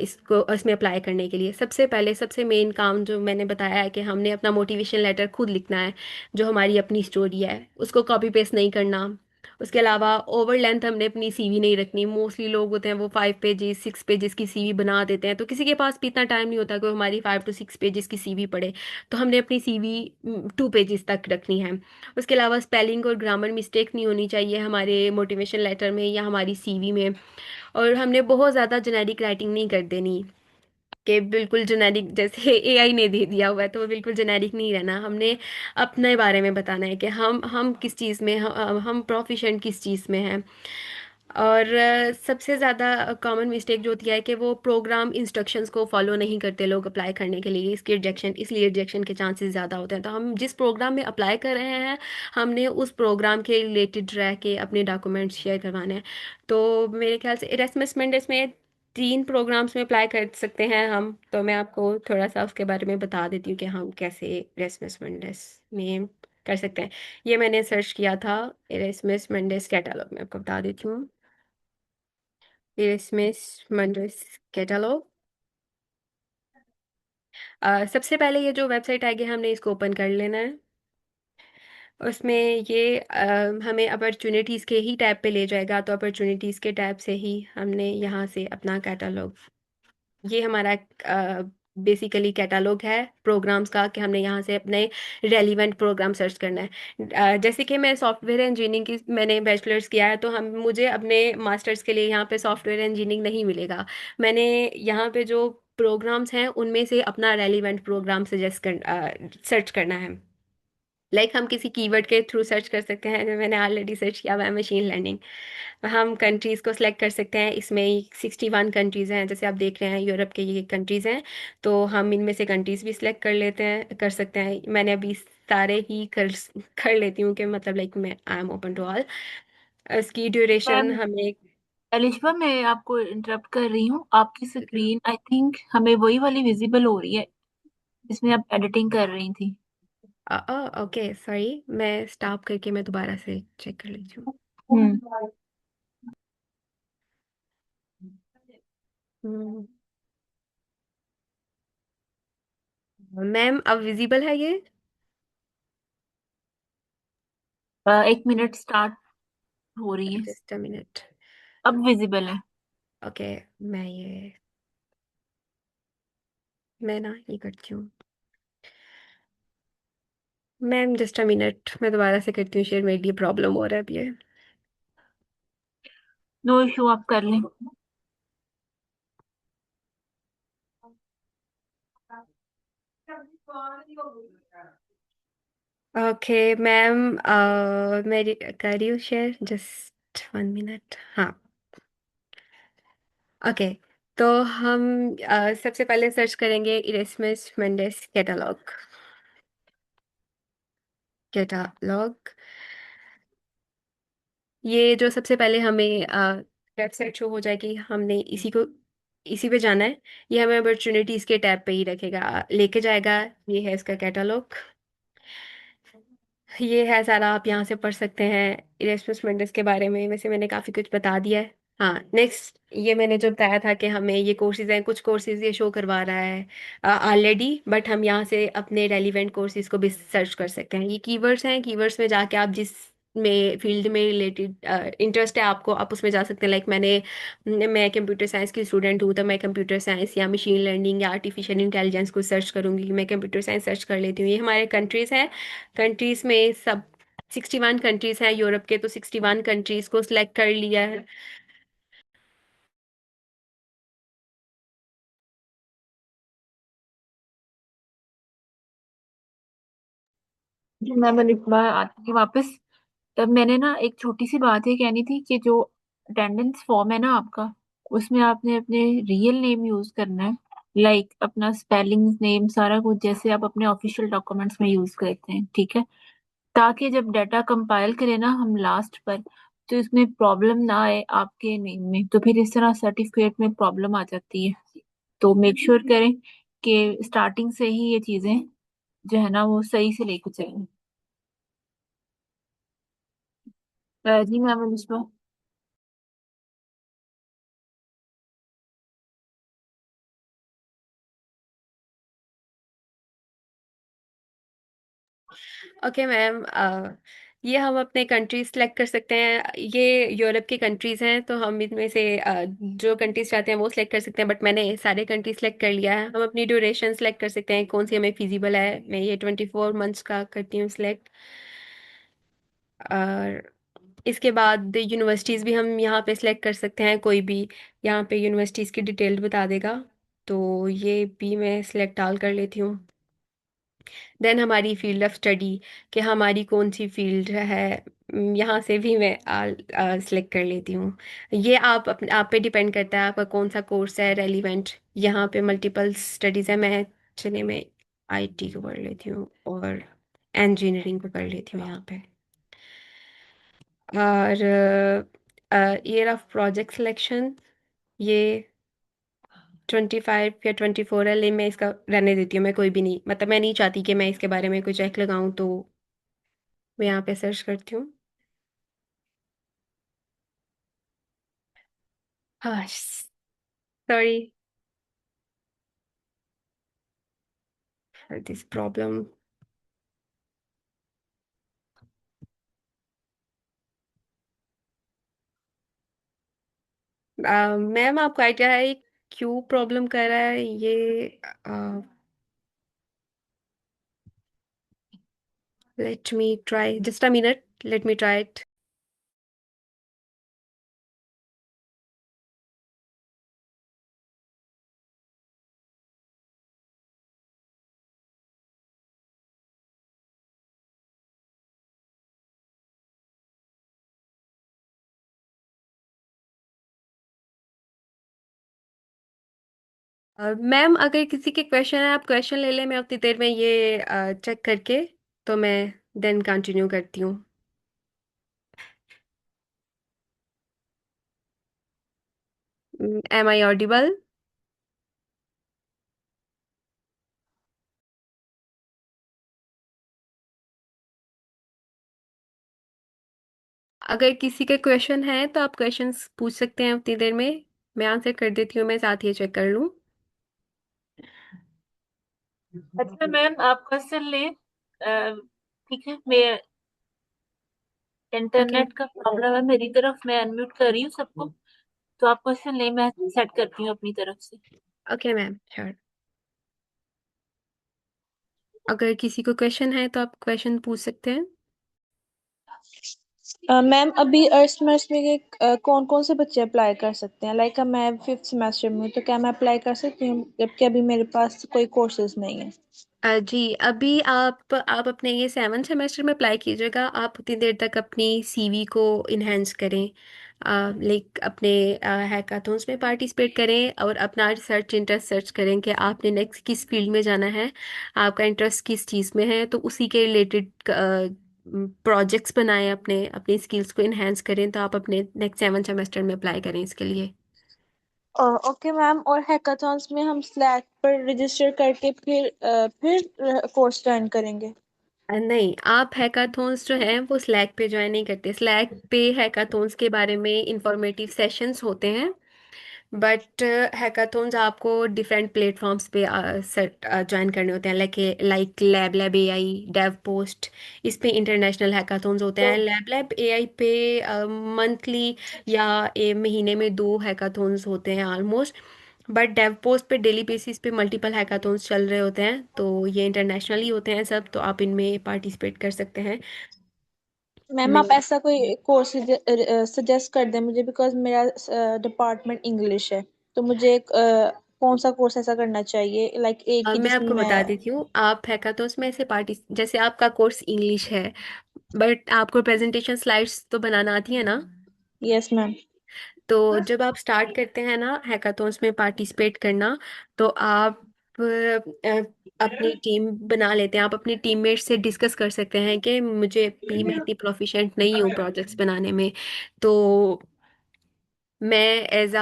इसको इसमें अप्लाई करने के लिए। सबसे पहले सबसे मेन काम जो मैंने बताया है कि हमने अपना मोटिवेशन लेटर खुद लिखना है, जो हमारी अपनी स्टोरी है उसको कॉपी पेस्ट नहीं करना। उसके अलावा ओवर लेंथ हमने अपनी सीवी नहीं रखनी। मोस्टली लोग होते हैं वो 5 पेजेस 6 पेजेस की सीवी बना देते हैं, तो किसी के पास भी इतना टाइम नहीं होता कि वो हमारी 5 to 6 पेजेस की सीवी पढ़े। तो हमने अपनी सीवी 2 पेजेस तक रखनी है। उसके अलावा स्पेलिंग और ग्रामर मिस्टेक नहीं होनी चाहिए हमारे मोटिवेशन लेटर में या हमारी सीवी में। और हमने बहुत ज़्यादा जेनेरिक राइटिंग नहीं कर देनी कि बिल्कुल जेनेरिक, जैसे एआई ने दे दिया हुआ है तो वो बिल्कुल जेनेरिक नहीं रहना। हमने अपने बारे में बताना है कि हम किस चीज़ में, हम प्रोफिशेंट किस चीज़ में हैं। और सबसे ज़्यादा कॉमन मिस्टेक जो होती है कि वो प्रोग्राम इंस्ट्रक्शंस को फॉलो नहीं करते लोग अप्लाई करने के लिए, इसलिए रिजेक्शन के चांसेस ज़्यादा होते हैं। तो हम जिस प्रोग्राम में अप्लाई कर रहे हैं हमने उस प्रोग्राम के रिलेटेड रह के अपने डॉक्यूमेंट्स शेयर करवाने हैं। तो मेरे ख्याल से इरेस्मस मंडेस में 3 प्रोग्राम्स में अप्लाई कर सकते हैं हम। तो मैं आपको थोड़ा सा उसके बारे में बता देती हूँ कि हम कैसे इरेस्मस मंडेस में कर सकते हैं। ये मैंने सर्च किया था इरेस्मस मंडेस कैटलॉग में, आपको बता देती हूँ। इरेस्मस मंडेस कैटलॉग, सबसे पहले ये जो वेबसाइट आएगी हमने इसको ओपन कर लेना है। उसमें ये हमें अपॉर्चुनिटीज़ के ही टैब पे ले जाएगा, तो अपॉर्चुनिटीज़ के टैब से ही हमने यहाँ से अपना कैटलॉग, ये हमारा बेसिकली कैटलॉग है प्रोग्राम्स का, कि हमने यहाँ से अपने रेलिवेंट प्रोग्राम सर्च करना है। जैसे कि मैं सॉफ्टवेयर इंजीनियरिंग की मैंने बैचलर्स किया है, तो हम मुझे अपने मास्टर्स के लिए यहाँ पे सॉफ्टवेयर इंजीनियरिंग नहीं मिलेगा। मैंने यहाँ पे जो प्रोग्राम्स हैं उनमें से अपना रेलिवेंट प्रोग्राम सजेस्ट कर सर्च करना है। हम किसी कीवर्ड के थ्रू सर्च कर सकते हैं, जो मैंने ऑलरेडी सर्च किया हुआ है मशीन लर्निंग। हम कंट्रीज़ को सिलेक्ट कर सकते हैं। इसमें 61 कंट्रीज़ हैं, जैसे आप देख रहे हैं यूरोप के ये कंट्रीज़ हैं। तो हम इनमें से कंट्रीज़ भी सिलेक्ट कर लेते हैं, कर सकते हैं। मैंने अभी सारे ही कर लेती हूँ कि मतलब मैं I am open to all. इसकी ड्यूरेशन मैम हमें, एलिशबा, मैं आपको इंटरप्ट कर रही हूँ। आपकी स्क्रीन आई थिंक हमें वही वाली विजिबल हो रही है जिसमें आप एडिटिंग कर रही थी। ओके सॉरी, मैं स्टॉप करके मैं दोबारा से चेक कर लेती हम्म। हूँ। मैम अब विजिबल है ये? 1 मिनट स्टार्ट हो रही है। Just a minute. अब विजिबल है। ओके, मैं ना ये करती हूँ। मैम जस्ट अ मिनट, मैं दोबारा से करती हूँ शेयर, मेरे लिए प्रॉब्लम हो रहा है अभी ये। नो इशू, आप कर लें। ओके मैम, मेरी कर रही हूँ शेयर, जस्ट 1 मिनट। हाँ, ओके। तो हम सबसे पहले सर्च करेंगे इरेस्मस मेंडेस कैटलॉग। कैटलॉग, ये जो सबसे पहले हमें वेबसाइट शो हो जाएगी, हमने इसी पे जाना है। ये हमें अपॉर्चुनिटीज के टैब पे ही रखेगा, लेके जाएगा। ये है इसका कैटलॉग, ये है सारा, आप यहाँ से पढ़ सकते हैं इरेस्मस मेंडेस के बारे में। वैसे मैंने काफ़ी कुछ बता दिया है। हाँ, नेक्स्ट, ये मैंने जो बताया था कि हमें ये कोर्सेज हैं, कुछ कोर्सेज ये शो करवा रहा है ऑलरेडी, बट हम यहाँ से अपने रेलिवेंट कोर्सेज को भी सर्च कर सकते हैं। ये कीवर्ड्स हैं, कीवर्ड्स में जाके आप जिस में फील्ड में रिलेटेड इंटरेस्ट है आपको, आप उसमें जा सकते हैं। मैं कंप्यूटर साइंस की स्टूडेंट हूँ, तो मैं कंप्यूटर साइंस या मशीन लर्निंग या आर्टिफिशियल इंटेलिजेंस को सर्च करूँगी। मैं कंप्यूटर साइंस सर्च कर लेती हूँ। ये हमारे कंट्रीज़ हैं। कंट्रीज में सब 61 कंट्रीज हैं यूरोप के, तो 61 कंट्रीज को सिलेक्ट कर लिया है। जी मैं अनुपमा आती थी वापस। तब मैंने ना एक छोटी सी बात ये कहनी थी कि जो अटेंडेंस फॉर्म है ना आपका, उसमें आपने अपने रियल नेम यूज करना है। लाइक अपना स्पेलिंग नेम सारा कुछ जैसे आप अपने ऑफिशियल डॉक्यूमेंट्स में यूज करते हैं, ठीक है। ताकि जब डाटा कंपाइल करें ना हम लास्ट पर, तो इसमें प्रॉब्लम ना आए आपके नेम में, तो फिर इस तरह सर्टिफिकेट में प्रॉब्लम आ जाती है। तो मेक श्योर करें कि स्टार्टिंग से ही ये चीजें जो है ना वो सही से लेके चलें। जी मैम अनुष्का। ओके मैम, ये हम अपने कंट्रीज सेलेक्ट कर सकते हैं। ये यूरोप की कंट्रीज हैं, तो हम इनमें से जो कंट्रीज चाहते हैं वो सिलेक्ट कर सकते हैं, बट मैंने सारे कंट्रीज सेलेक्ट कर लिया है। हम अपनी ड्यूरेशन सेलेक्ट कर सकते हैं कौन सी हमें फिजिबल है। मैं ये 24 मंथ्स का करती हूँ सिलेक्ट। और इसके बाद यूनिवर्सिटीज़ भी हम यहाँ पे सिलेक्ट कर सकते हैं कोई भी। यहाँ पे यूनिवर्सिटीज़ की डिटेल बता देगा, तो ये भी मैं सिलेक्ट आल कर लेती हूँ। देन हमारी फील्ड ऑफ स्टडी, कि हमारी कौन सी फील्ड है, यहाँ से भी मैं सिलेक्ट कर लेती हूँ। ये आप पे डिपेंड करता है आपका कौन सा कोर्स है रेलिवेंट। यहाँ पे मल्टीपल स्टडीज़ है। मैं चलिए मैं आईटी को कर लेती हूँ और इंजीनियरिंग को कर लेती हूँ यहाँ पे। और ईयर ऑफ प्रोजेक्ट सिलेक्शन, ये 25 या 24 है, लेकिन मैं इसका रहने देती हूँ। मैं कोई भी नहीं, मतलब मैं नहीं चाहती कि मैं इसके बारे में कोई चेक लगाऊं, तो मैं यहाँ पे सर्च करती हूँ। हाँ, sorry for this problem. Ma'am आपको आइडिया है क्यों प्रॉब्लम कर रहा है ये? Let me try, just a minute, let me try it. Ma'am अगर किसी के क्वेश्चन है, आप क्वेश्चन ले लें, मैं उतनी देर में ये चेक करके तो मैं देन कंटिन्यू करती हूँ। Am I audible? अगर किसी के क्वेश्चन है तो आप क्वेश्चंस पूछ सकते हैं उतनी देर में। मैं आंसर कर देती हूँ, मैं साथ ही चेक कर लूँ। अच्छा मैम आप क्वेश्चन लें। ठीक है, मैं ओके। इंटरनेट का प्रॉब्लम है मेरी तरफ, मैं अनम्यूट कर रही हूँ सबको। तो आप क्वेश्चन लें, मैं सेट करती हूँ अपनी तरफ से। Okay ma'am, sure. अगर किसी को क्वेश्चन है तो आप क्वेश्चन पूछ सकते हैं। मैम अभी अर्स्ट में कौन कौन से बच्चे अप्लाई कर सकते हैं? लाइक मैं 5th सेमेस्टर में हूँ, तो क्या मैं अप्लाई कर सकती हूँ जबकि अभी मेरे पास कोई कोर्सेज नहीं है? जी, अभी आप अपने ये 7th सेमेस्टर में अप्लाई कीजिएगा। आप उतनी देर तक अपनी सीवी को इन्हेंस करें, लाइक अपने हैकाथॉन्स में पार्टिसिपेट करें और अपना रिसर्च इंटरेस्ट सर्च करें कि आपने नेक्स्ट किस फील्ड में जाना है, आपका इंटरेस्ट किस चीज़ में है, तो उसी के रिलेटेड प्रोजेक्ट्स बनाएं, अपने अपनी स्किल्स को इन्हेंस करें, तो आप अपने नेक्स्ट 7th सेमेस्टर में अप्लाई करें इसके लिए। ओके मैम, और हैकाथॉन्स में हम स्लैक पर रजिस्टर करके फिर कोर्स ज्वाइन करेंगे? नहीं, आप हैकाथॉन्स जो हैं वो स्लैक पे ज्वाइन नहीं करते। स्लैक पे हैकाथॉन्स के बारे में इंफॉर्मेटिव सेशंस होते हैं, बट हैकाथॉन्स आपको डिफरेंट प्लेटफॉर्म्स पे सेट ज्वाइन करने होते हैं, like like lab lab AI, dev post. इस पे इंटरनेशनल हैकाथॉन्स होते हैं। लैब लैब एआई पे मंथली या महीने में 2 हैकाथॉन्स होते हैं ऑलमोस्ट। बट डेव पोस्ट पे डेली बेसिस पे मल्टीपल हैकाथॉन्स चल रहे होते हैं, तो ये इंटरनेशनली होते हैं सब, तो आप इनमें पार्टिसिपेट कर सकते हैं। मैम मैं आप ऐसा कोई कोर्स सजेस्ट कर दें मुझे, बिकॉज मेरा डिपार्टमेंट इंग्लिश है, तो मुझे एक कौन सा कोर्स ऐसा करना चाहिए, लाइक एक अब ही मैं जिसमें आपको मैं। बता देती हूँ, आप हैकाथॉन्स में से पार्टी, जैसे आपका कोर्स इंग्लिश है, बट आपको प्रेजेंटेशन स्लाइड्स तो बनाना आती है ना? Yes ma'am. तो जब आप स्टार्ट करते हैं ना हैकाथॉन्स में पार्टिसिपेट करना, तो आप अपनी टीम बना लेते हैं। आप अपनी टीममेट से डिस्कस कर सकते हैं कि मैं इतनी प्रोफिशिएंट नहीं हूँ प्रोजेक्ट्स बनाने में, तो मैं एज अ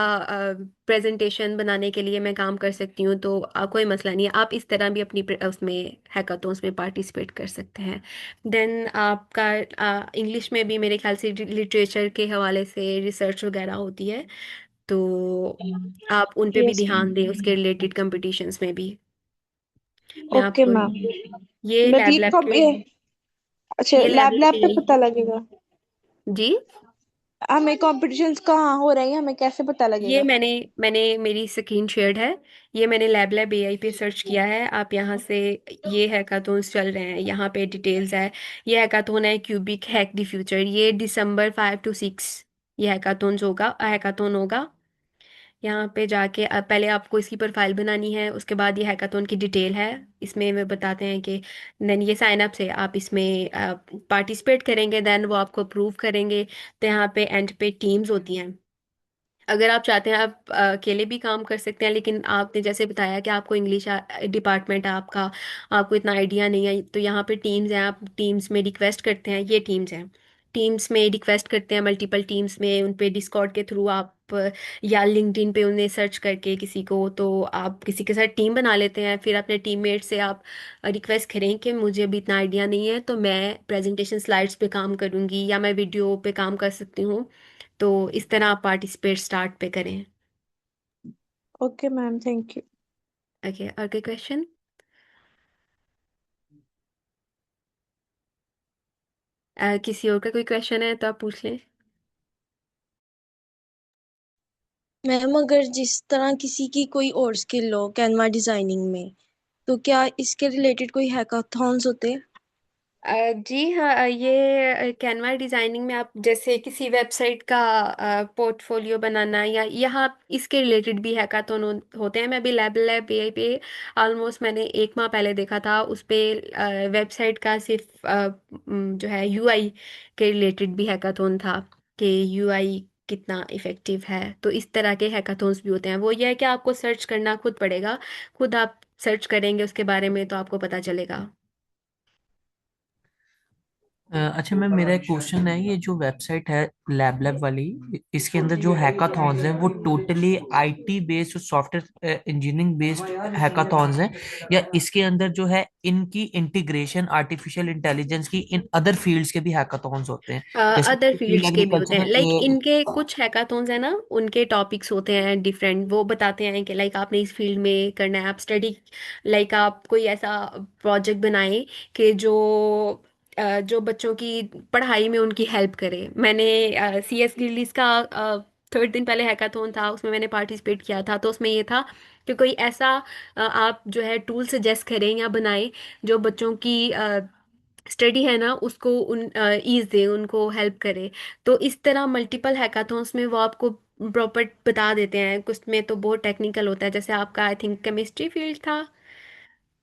प्रेजेंटेशन बनाने के लिए मैं काम कर सकती हूँ। तो कोई मसला नहीं है, आप इस तरह भी अपनी उसमें हैकाथॉन्स में पार्टिसिपेट कर सकते हैं। देन आपका इंग्लिश में भी मेरे ख्याल से लिटरेचर के हवाले से रिसर्च वगैरह होती है, तो आप उन पे भी यस ध्यान दें, उसके रिलेटेड कंपटीशंस में भी। मैं ओके आपको मैम। ये बट लैब ये लैब कब के ये, अच्छा ये लैब लैब लैब लैब पे यही। पता लगेगा? जी, हमें कॉम्पिटिशन्स कहाँ हो रही हैं, हमें कैसे पता ये लगेगा? मैंने मेरी स्क्रीन शेयर्ड है। ये मैंने लैब लैब एआई पे सर्च किया है, आप यहाँ से, ये हैकाथॉन्स चल रहे हैं, यहाँ पे डिटेल्स है। ये हैकाथॉन है क्यूबिक हैक द फ्यूचर, ये December 5 to 6 ये हैकाथॉन होगा। यहाँ पे जाके पहले आपको इसकी प्रोफाइल बनानी है, उसके बाद ये हैकाथॉन की डिटेल है। इसमें वे बताते हैं कि देन ये साइन अप से आप इसमें पार्टिसिपेट करेंगे, देन वो आपको अप्रूव करेंगे। तो यहाँ पे एंड पे टीम्स होती हैं। अगर आप चाहते हैं आप अकेले भी काम कर सकते हैं, लेकिन आपने जैसे बताया कि आपको इंग्लिश डिपार्टमेंट है आपका, आपको इतना आइडिया नहीं है, तो यहाँ पे टीम्स हैं, आप टीम्स में रिक्वेस्ट करते हैं, ये टीम्स हैं, टीम्स में रिक्वेस्ट करते हैं, मल्टीपल टीम्स में, उन पे डिस्कॉर्ड के थ्रू आप या लिंक्डइन पे उन्हें सर्च करके किसी को, तो आप किसी के साथ टीम बना लेते हैं। फिर अपने टीममेट से आप रिक्वेस्ट करें कि मुझे अभी इतना आइडिया नहीं है, तो मैं प्रेजेंटेशन स्लाइड्स पे काम करूंगी या मैं वीडियो पे काम कर सकती हूँ। तो इस तरह आप पार्टिसिपेट स्टार्ट पे करें। Okay ma'am, thank you. Okay, और कोई क्वेश्चन? किसी और का कोई क्वेश्चन है तो आप पूछ लें। मैम अगर जिस तरह किसी की कोई और स्किल हो कैनवा डिजाइनिंग में, तो क्या इसके रिलेटेड कोई हैकाथॉन्स होते हैं? जी हाँ, ये कैनवा डिजाइनिंग में आप जैसे किसी वेबसाइट का पोर्टफोलियो बनाना, या यहाँ इसके रिलेटेड भी हैकाथॉन होते हैं। मैं भी लैब लैब एआई पे ऑलमोस्ट मैंने 1 माह पहले देखा था, उस पे वेबसाइट का सिर्फ जो है यूआई के रिलेटेड भी हैकाथॉन था कि यूआई कितना इफेक्टिव है। तो इस तरह के हैकाथॉन्स भी होते हैं। वो ये है कि आपको सर्च करना खुद पड़ेगा, खुद आप सर्च करेंगे उसके बारे में तो आपको पता चलेगा। अच्छा मैम, मेरा एक क्वेश्चन है, ये जो वेबसाइट है लैब लैब वाली, इसके अंदर जो हैकाथॉन्स हैं वो totally IT based software engineering based hackathons हैं, या इसके अंदर जो है इनकी इंटीग्रेशन आर्टिफिशियल इंटेलिजेंस की इन अदर फील्ड्स के भी हैकाथॉन्स होते हैं, जैसे अदर फील्ड फील्ड्स के भी होते हैं, लाइक एग्रीकल्चर। इनके कुछ हैकाथॉन्स है ना, उनके टॉपिक्स होते हैं डिफरेंट, वो बताते हैं कि लाइक आपने इस फील्ड में करना है, आप स्टडी, लाइक आप कोई ऐसा प्रोजेक्ट बनाएं कि जो बच्चों की पढ़ाई में उनकी हेल्प करे। मैंने CS गिल्लीज का 3 दिन पहले हैकाथॉन था, उसमें मैंने पार्टिसिपेट किया था। तो उसमें ये था कि कोई ऐसा आप जो है टूल सजेस्ट करें या बनाएं जो बच्चों की स्टडी है ना उसको उन ईज दे, उनको हेल्प करे। तो इस तरह मल्टीपल हैकाथॉन्स में वो आपको प्रॉपर बता देते हैं। कुछ में तो बहुत टेक्निकल होता है, जैसे आपका आई थिंक केमिस्ट्री फील्ड था,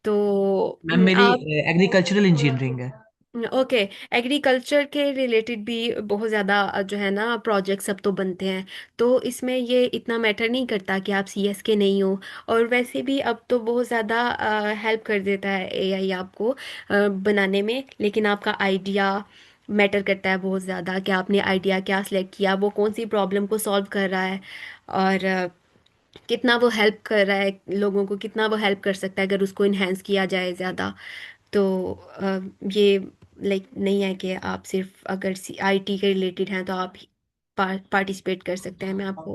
तो मैम मेरी आप, एग्रीकल्चरल इंजीनियरिंग है। ओके, एग्रीकल्चर के रिलेटेड भी बहुत ज़्यादा जो है ना प्रोजेक्ट सब तो बनते हैं। तो इसमें ये इतना मैटर नहीं करता कि आप CS के नहीं हो। और वैसे भी अब तो बहुत ज़्यादा हेल्प कर देता है AI आपको बनाने में, लेकिन आपका आइडिया मैटर करता है बहुत ज़्यादा, कि आपने आइडिया क्या सिलेक्ट किया, वो कौन सी प्रॉब्लम को सॉल्व कर रहा है, और कितना वो हेल्प कर रहा है लोगों को, कितना वो हेल्प कर सकता है अगर उसको इन्हेंस किया जाए ज़्यादा। तो ये लाइक नहीं है कि आप सिर्फ अगर IT के रिलेटेड हैं तो आप पार्टिसिपेट कर सकते हैं। मैं आपको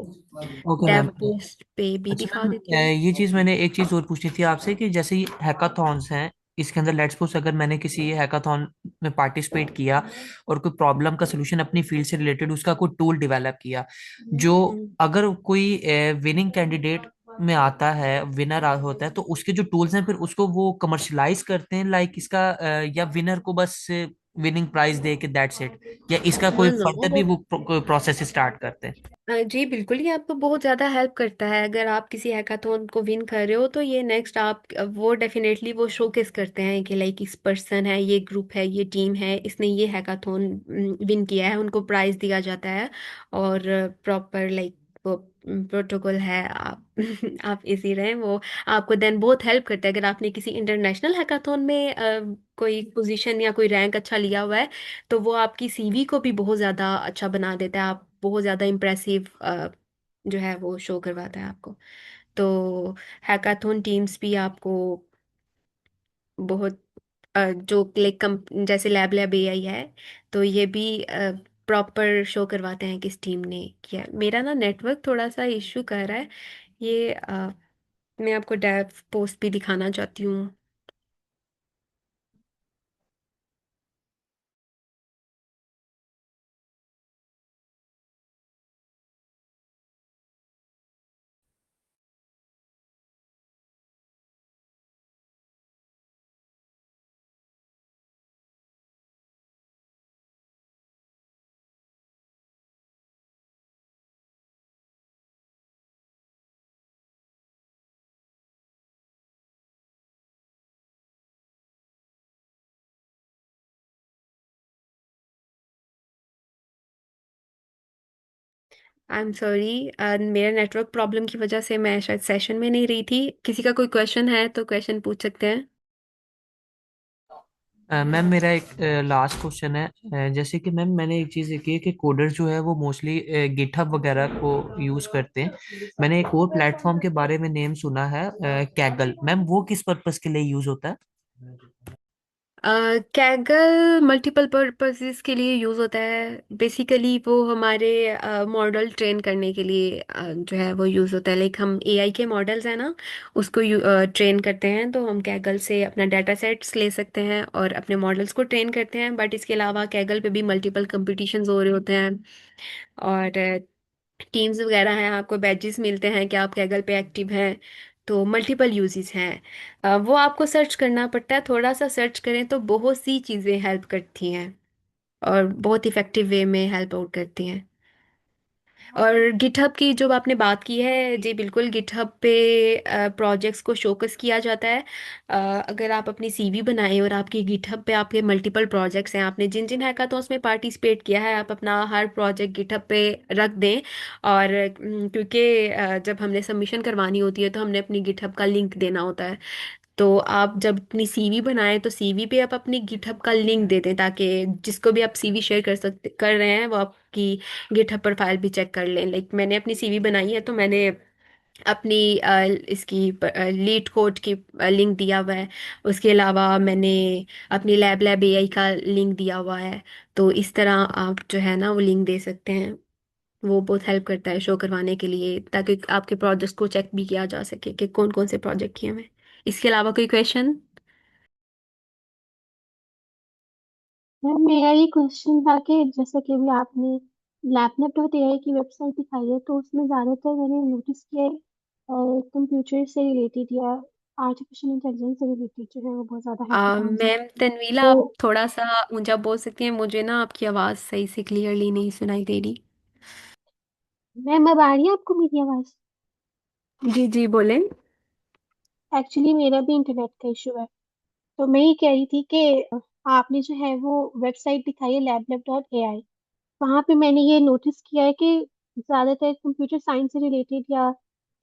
ओके डेव मैम। पोस्ट पे भी अच्छा दिखा मैम, देती हूँ। ये चीज मैंने एक चीज और पूछनी थी आपसे, कि जैसे ये हैकाथॉन्स हैं, इसके अंदर लेट्स सपोज अगर मैंने किसी हैकाथॉन में पार्टिसिपेट किया और कोई प्रॉब्लम का सलूशन अपनी फील्ड से रिलेटेड उसका कोई टूल डेवलप किया, जो हम्म। अगर कोई विनिंग कैंडिडेट में आता है, विनर होता है, तो उसके जो टूल्स हैं फिर उसको वो कमर्शलाइज करते हैं लाइक इसका, या विनर को बस विनिंग प्राइज दे के दैट्स इट, या इसका नो कोई नो फर्दर भी वो प्रोसेस स्टार्ट करते हैं? जी बिल्कुल, ये आपको बहुत ज़्यादा हेल्प करता है। अगर आप किसी हैकाथॉन को विन कर रहे हो तो ये नेक्स्ट आप वो डेफिनेटली वो शोकेस करते हैं कि लाइक इस पर्सन है, ये ग्रुप है, ये टीम है, इसने ये हैकाथॉन विन किया है, उनको प्राइज दिया जाता है। और प्रॉपर लाइक वो प्रोटोकॉल है, आप आप इसी रहे वो आपको देन बहुत हेल्प करता है। अगर आपने किसी इंटरनेशनल हैकाथॉन में कोई पोजीशन या कोई रैंक अच्छा लिया हुआ है तो वो आपकी सीवी को भी बहुत ज़्यादा अच्छा बना देता है, आप बहुत ज़्यादा इम्प्रेसिव जो है वो शो करवाता है आपको। तो हैकाथॉन टीम्स भी आपको बहुत जो लाइक कम जैसे लैब लैब एआई है तो ये भी प्रॉपर शो करवाते हैं किस टीम ने किया है। मेरा ना नेटवर्क थोड़ा सा इशू कर रहा है, ये मैं आपको डेव पोस्ट भी दिखाना चाहती हूँ। आई एम सॉरी, मेरा नेटवर्क प्रॉब्लम की वजह से मैं शायद सेशन में नहीं रही थी। किसी का कोई क्वेश्चन है तो क्वेश्चन पूछ सकते हैं। मैम मेरा एक लास्ट क्वेश्चन है। जैसे कि मैम मैंने एक चीज़ देखी है कि कोडर जो है वो मोस्टली गिटहब वगैरह को यूज़ करते हैं। मैंने एक और प्लेटफॉर्म के बारे में नेम सुना है, कैगल। मैम वो किस पर्पस के लिए यूज़ होता है? कैगल मल्टीपल पर्पसेस के लिए यूज़ होता है। बेसिकली वो हमारे मॉडल ट्रेन करने के लिए जो है वो यूज़ होता है। लाइक हम एआई के मॉडल्स हैं ना, उसको ट्रेन करते हैं तो हम कैगल से अपना डाटा सेट्स ले सकते हैं और अपने मॉडल्स को ट्रेन करते हैं। बट इसके अलावा कैगल पे भी मल्टीपल कंपटीशंस हो रहे होते हैं और टीम्स वगैरह हैं, आपको बैजेस मिलते हैं कि आप कैगल पे एक्टिव हैं। तो मल्टीपल यूजेस हैं। वो आपको सर्च करना पड़ता है, थोड़ा सा सर्च करें तो बहुत सी चीज़ें हेल्प करती हैं और बहुत इफेक्टिव वे में हेल्प आउट करती हैं। और गिटहब की जो आपने बात की है, जी बिल्कुल, गिटहब पे प्रोजेक्ट्स को शोकस किया जाता है। अगर आप अपनी सीवी बनाएं और आपकी गिटहब पे आपके मल्टीपल प्रोजेक्ट्स हैं, आपने जिन जिन हैकाथॉन्स में पार्टिसिपेट किया है, आप अपना हर प्रोजेक्ट गिटहब पे रख दें। और क्योंकि जब हमने सबमिशन करवानी होती है तो हमने अपनी गिटहब का लिंक देना होता है। तो आप जब अपनी सीवी बनाएं तो सीवी पे आप अपनी गिटहब का लिंक दे दें ताकि जिसको भी आप सीवी शेयर कर रहे हैं वो आपकी गिटहब प्रोफाइल भी चेक कर लें। लाइक मैंने अपनी सीवी बनाई है तो मैंने अपनी इसकी लीड कोड की लिंक दिया हुआ है। उसके अलावा मैंने अपनी लैब लैब एआई का लिंक दिया हुआ है। तो इस तरह आप जो है ना वो लिंक दे सकते हैं। वो बहुत हेल्प करता है शो करवाने के लिए ताकि आपके प्रोजेक्ट्स को चेक भी किया जा सके कि कौन कौन से प्रोजेक्ट किए हुए हैं। इसके अलावा कोई क्वेश्चन? मैम मेरा ये क्वेश्चन था कि जैसा कि अभी आपने लैपटॉप डॉट एआई की वेबसाइट दिखाई है तो उसमें ज़्यादातर मैंने नोटिस किया है कंप्यूटर से रिलेटेड या आर्टिफिशियल इंटेलिजेंस से रिलेटेड जो है वो बहुत ज़्यादा हैकाथॉन्स हैं। मैम तनवीला, तो आप थोड़ा सा ऊंचा बोल सकती हैं, मुझे ना आपकी आवाज़ सही से क्लियरली नहीं सुनाई दे रही। मैम अब आ रही है आपको मेरी आवाज़? जी जी बोलें। एक्चुअली मेरा भी इंटरनेट का इशू है। तो मैं ये कह रही थी कि आपने जो है वो वेबसाइट दिखाई है लैब डॉट एआई, वहाँ पे मैंने ये नोटिस किया है कि ज़्यादातर कंप्यूटर साइंस से रिलेटेड या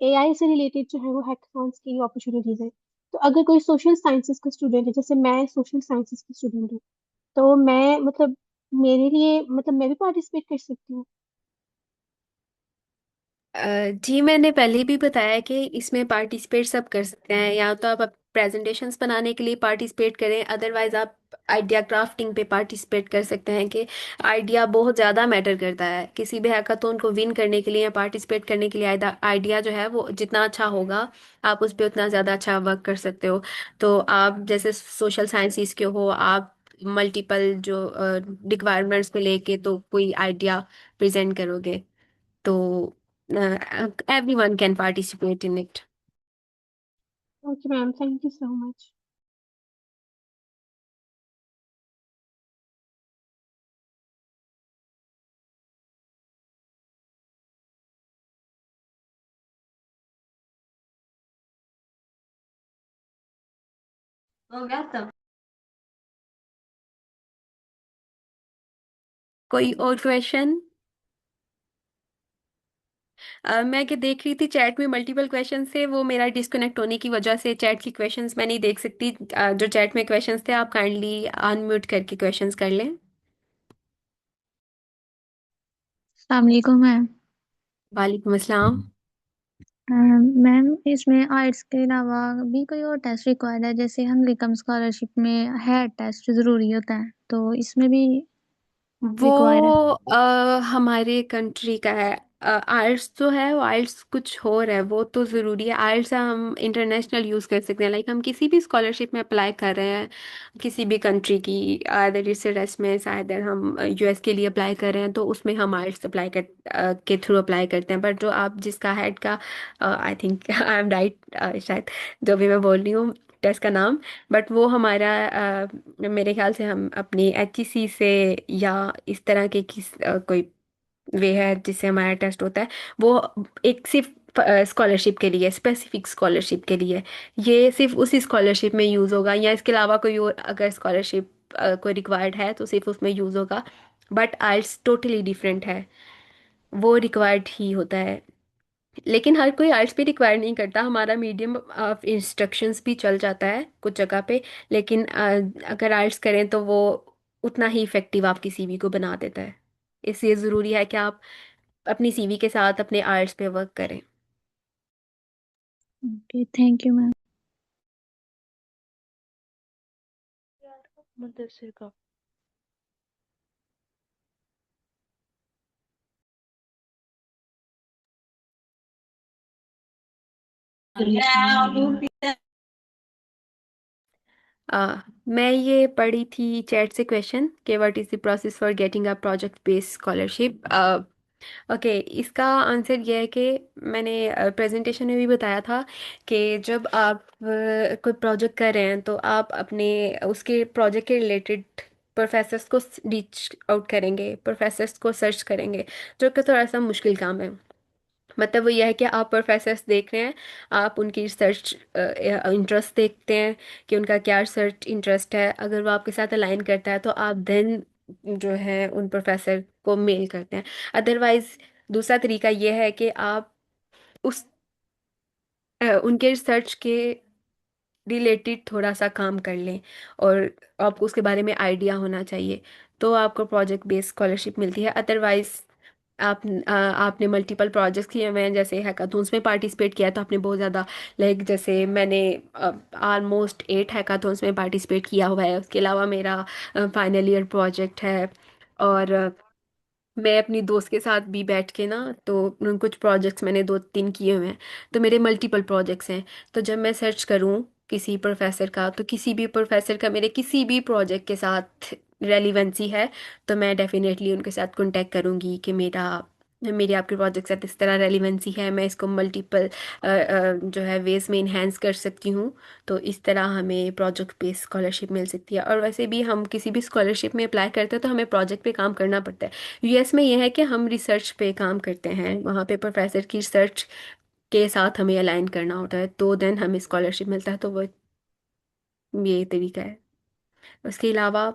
एआई से रिलेटेड जो है वो हैकाथॉन्स की अपॉर्चुनिटीज है। तो अगर कोई सोशल साइंसेज का स्टूडेंट है, जैसे मैं सोशल साइंसेज की स्टूडेंट हूँ, तो मैं मतलब मेरे लिए मतलब मैं भी पार्टिसिपेट कर सकती हूँ? जी मैंने पहले भी बताया कि इसमें पार्टिसिपेट सब कर सकते हैं। या तो आप प्रेजेंटेशंस बनाने के लिए पार्टिसिपेट करें, अदरवाइज आप आइडिया क्राफ्टिंग पे पार्टिसिपेट कर सकते हैं कि आइडिया बहुत ज़्यादा मैटर करता है किसी भी हैकाथॉन को विन करने के लिए या पार्टिसिपेट करने के लिए। आइडिया जो है वो जितना अच्छा होगा आप उस पर उतना ज़्यादा अच्छा वर्क कर सकते हो। तो आप जैसे सोशल साइंसेस के हो, आप मल्टीपल जो रिक्वायरमेंट्स को लेके तो कोई आइडिया प्रेजेंट करोगे तो everyone can participate in it. Okay ma'am, thank you so much. हो गया तब। कोई और क्वेश्चन? मैं क्या देख रही थी चैट में मल्टीपल क्वेश्चन थे, वो मेरा डिस्कनेक्ट होने की वजह से चैट की क्वेश्चंस मैं नहीं देख सकती। जो चैट में क्वेश्चंस थे आप काइंडली अनम्यूट करके क्वेश्चंस कर लें। अस्सलाम वालेकुम मैम। वालेकुम अस्सलाम। मैम इसमें आर्ट्स के अलावा भी कोई और टेस्ट रिक्वायर्ड है? जैसे हम लिकम स्कॉलरशिप में है टेस्ट जरूरी होता है, तो इसमें भी वो रिक्वायर्ड है? हमारे कंट्री का है। आइल्स जो है वो आइल्स कुछ और है, वो तो ज़रूरी है। आइल्स हम इंटरनेशनल यूज़ कर सकते हैं, लाइक हम किसी भी स्कॉलरशिप में अप्लाई कर रहे हैं किसी भी कंट्री की, अदर इससे रेस्ट में शायद हम यूएस के लिए अप्लाई कर रहे हैं तो उसमें हम आइल्स अप्लाई कर के थ्रू अप्लाई करते हैं। बट जो आप जिसका हेड का, I think I am right, शायद जो भी मैं बोल रही हूँ टेस्ट का नाम, बट वो हमारा मेरे ख्याल से हम अपनी एचईसी से या इस तरह के कोई वे है जिससे हमारा टेस्ट होता है, वो एक सिर्फ स्कॉलरशिप के लिए, स्पेसिफिक स्कॉलरशिप के लिए। ये सिर्फ उसी स्कॉलरशिप में यूज़ होगा, या इसके अलावा कोई और अगर स्कॉलरशिप कोई रिक्वायर्ड है तो सिर्फ उसमें यूज़ होगा। बट आइल्स टोटली डिफरेंट है, वो रिक्वायर्ड ही होता है। लेकिन हर कोई आर्ट्स भी रिक्वायर नहीं करता, हमारा मीडियम ऑफ इंस्ट्रक्शंस भी चल जाता है कुछ जगह पे। लेकिन अगर आर्ट्स करें तो वो उतना ही इफेक्टिव आपकी सीवी को बना देता है। इसलिए ज़रूरी है कि आप अपनी सीवी के साथ अपने आर्ट्स पे वर्क करें। Okay, thank you ma'am. Mudassir का। मैं ये पढ़ी थी चैट से क्वेश्चन कि what is the process for getting a project based scholarship. Okay, इसका आंसर ये है कि मैंने प्रेजेंटेशन में भी बताया था कि जब आप कोई प्रोजेक्ट कर रहे हैं तो आप अपने उसके प्रोजेक्ट के रिलेटेड प्रोफेसर्स को रीच आउट करेंगे, प्रोफेसर्स को सर्च करेंगे, जो कि थोड़ा सा मुश्किल काम है। मतलब वो यह है कि आप प्रोफेसर्स देख रहे हैं, आप उनकी रिसर्च इंटरेस्ट देखते हैं कि उनका क्या रिसर्च इंटरेस्ट है। अगर वो आपके साथ अलाइन करता है तो आप देन जो है उन प्रोफेसर को मेल करते हैं। अदरवाइज दूसरा तरीका ये है कि आप उस उनके रिसर्च के रिलेटेड थोड़ा सा काम कर लें और आपको उसके बारे में आइडिया होना चाहिए, तो आपको प्रोजेक्ट बेस्ड स्कॉलरशिप मिलती है। अदरवाइज आपने मल्टीपल प्रोजेक्ट्स किए हुए हैं, जैसे हैकाथॉन्स में पार्टिसिपेट किया है तो आपने बहुत ज़्यादा, लाइक जैसे मैंने ऑलमोस्ट 8 हैकाथॉन्स में पार्टिसिपेट किया हुआ है। उसके अलावा मेरा फाइनल ईयर प्रोजेक्ट है। और मैं अपनी दोस्त के साथ भी बैठ के ना, तो कुछ प्रोजेक्ट्स मैंने 2-3 किए हुए हैं, तो मेरे मल्टीपल प्रोजेक्ट्स हैं। तो जब मैं सर्च करूँ किसी प्रोफेसर का, तो किसी भी प्रोफेसर का मेरे किसी भी प्रोजेक्ट के साथ रेलिवेंसी है तो मैं डेफिनेटली उनके साथ कांटेक्ट करूँगी कि मेरी आपके प्रोजेक्ट के साथ इस तरह रेलिवेंसी है, मैं इसको मल्टीपल जो है वेज में इन्हेंस कर सकती हूँ। तो इस तरह हमें प्रोजेक्ट बेस्ड स्कॉलरशिप मिल सकती है। और वैसे भी हम किसी भी स्कॉलरशिप में अप्लाई करते हैं तो हमें प्रोजेक्ट पे काम करना पड़ता है। यूएस में यह है कि हम रिसर्च पे काम करते हैं, वहाँ पे प्रोफेसर की रिसर्च के साथ हमें अलाइन करना होता है, तो देन हमें स्कॉलरशिप मिलता है। तो वो ये तरीका है। उसके अलावा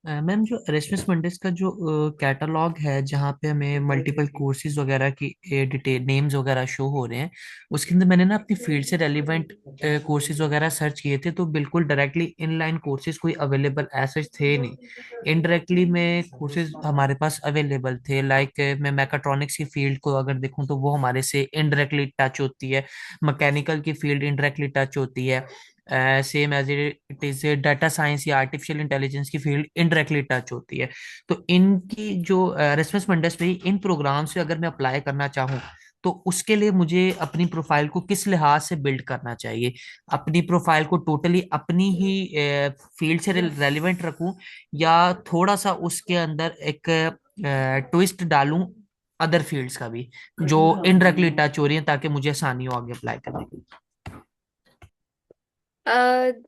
मैम जो एरेस्मस मंडेस का जो कैटलॉग है जहाँ पे हमें मल्टीपल कोर्सेज वगैरह की डिटेल नेम्स वगैरह शो हो रहे हैं, उसके अंदर मैंने ना अपनी फील्ड से रेलिवेंट कोर्सेज वगैरह सर्च किए थे, तो बिल्कुल डायरेक्टली इनलाइन कोर्सेज कोई अवेलेबल ऐसे थे नहीं। इनडायरेक्टली में कोर्सेज हमारे पास अवेलेबल थे, लाइक मैं मैकाट्रॉनिक्स की फील्ड को अगर देखूँ तो वो हमारे से इनडायरेक्टली टच होती है, मैकेनिकल की फील्ड इनडायरेक्टली टच होती है, same as it is data science या आर्टिफिशियल इंटेलिजेंस की फील्ड इनडायरेक्टली टच होती है। तो इनकी जो एरेस्मस मंडस पे इन प्रोग्राम से अगर मैं अप्लाई करना चाहूँ तो उसके लिए मुझे अपनी प्रोफाइल को किस लिहाज से बिल्ड करना चाहिए? अपनी प्रोफाइल को टोटली अपनी ही फील्ड से रेलिवेंट रखूं, या थोड़ा सा उसके अंदर एक ट्विस्ट डालूं अदर फील्ड्स का भी जो इनडायरेक्टली टच हो रही है, ताकि मुझे आसानी हो आगे अप्लाई करने की?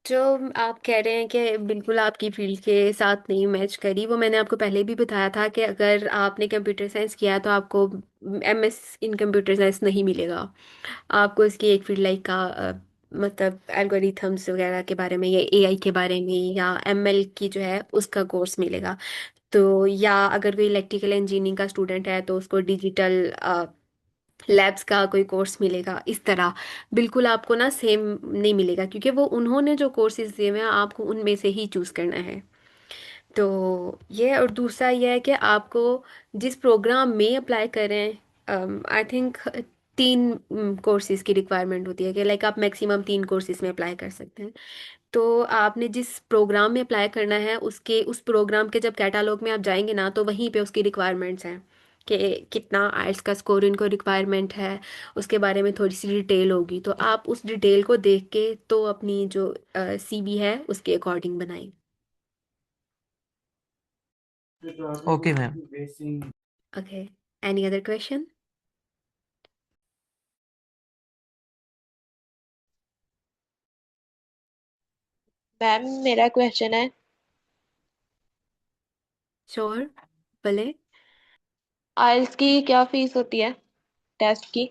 जो आप कह रहे हैं कि बिल्कुल आपकी फील्ड के साथ नहीं मैच करी, वो मैंने आपको पहले भी बताया था कि अगर आपने कंप्यूटर साइंस किया है तो आपको एमएस इन कंप्यूटर साइंस नहीं मिलेगा। आपको इसकी एक फील्ड लाइक का मतलब एल्गोरिथम्स वगैरह के बारे में या एआई के बारे में या एमएल की जो है उसका कोर्स मिलेगा। तो या अगर कोई इलेक्ट्रिकल इंजीनियरिंग का स्टूडेंट है तो उसको डिजिटल लैब्स का कोई कोर्स मिलेगा। इस तरह बिल्कुल आपको ना सेम नहीं मिलेगा, क्योंकि वो उन्होंने जो कोर्सेज दिए हुए हैं आपको उनमें से ही चूज करना है। तो ये, और दूसरा ये है कि आपको जिस प्रोग्राम में अप्लाई करें, आई थिंक 3 कोर्सेज की रिक्वायरमेंट होती है कि लाइक आप मैक्सिमम 3 कोर्सेज में अप्लाई कर सकते हैं। तो आपने जिस प्रोग्राम में अप्लाई करना है उसके उस प्रोग्राम के जब कैटालॉग में आप जाएंगे ना तो वहीं पे उसकी रिक्वायरमेंट्स हैं कि कितना आइल्स का स्कोर इनको रिक्वायरमेंट है। उसके बारे में थोड़ी सी डिटेल होगी, तो आप उस डिटेल को देख के तो अपनी जो सीवी है उसके अकॉर्डिंग बनाएं। Okay ma'am. Okay, any other question? Ma'am मेरा क्वेश्चन है, श्योर, भले। आइल्स की क्या फीस होती है, टेस्ट की?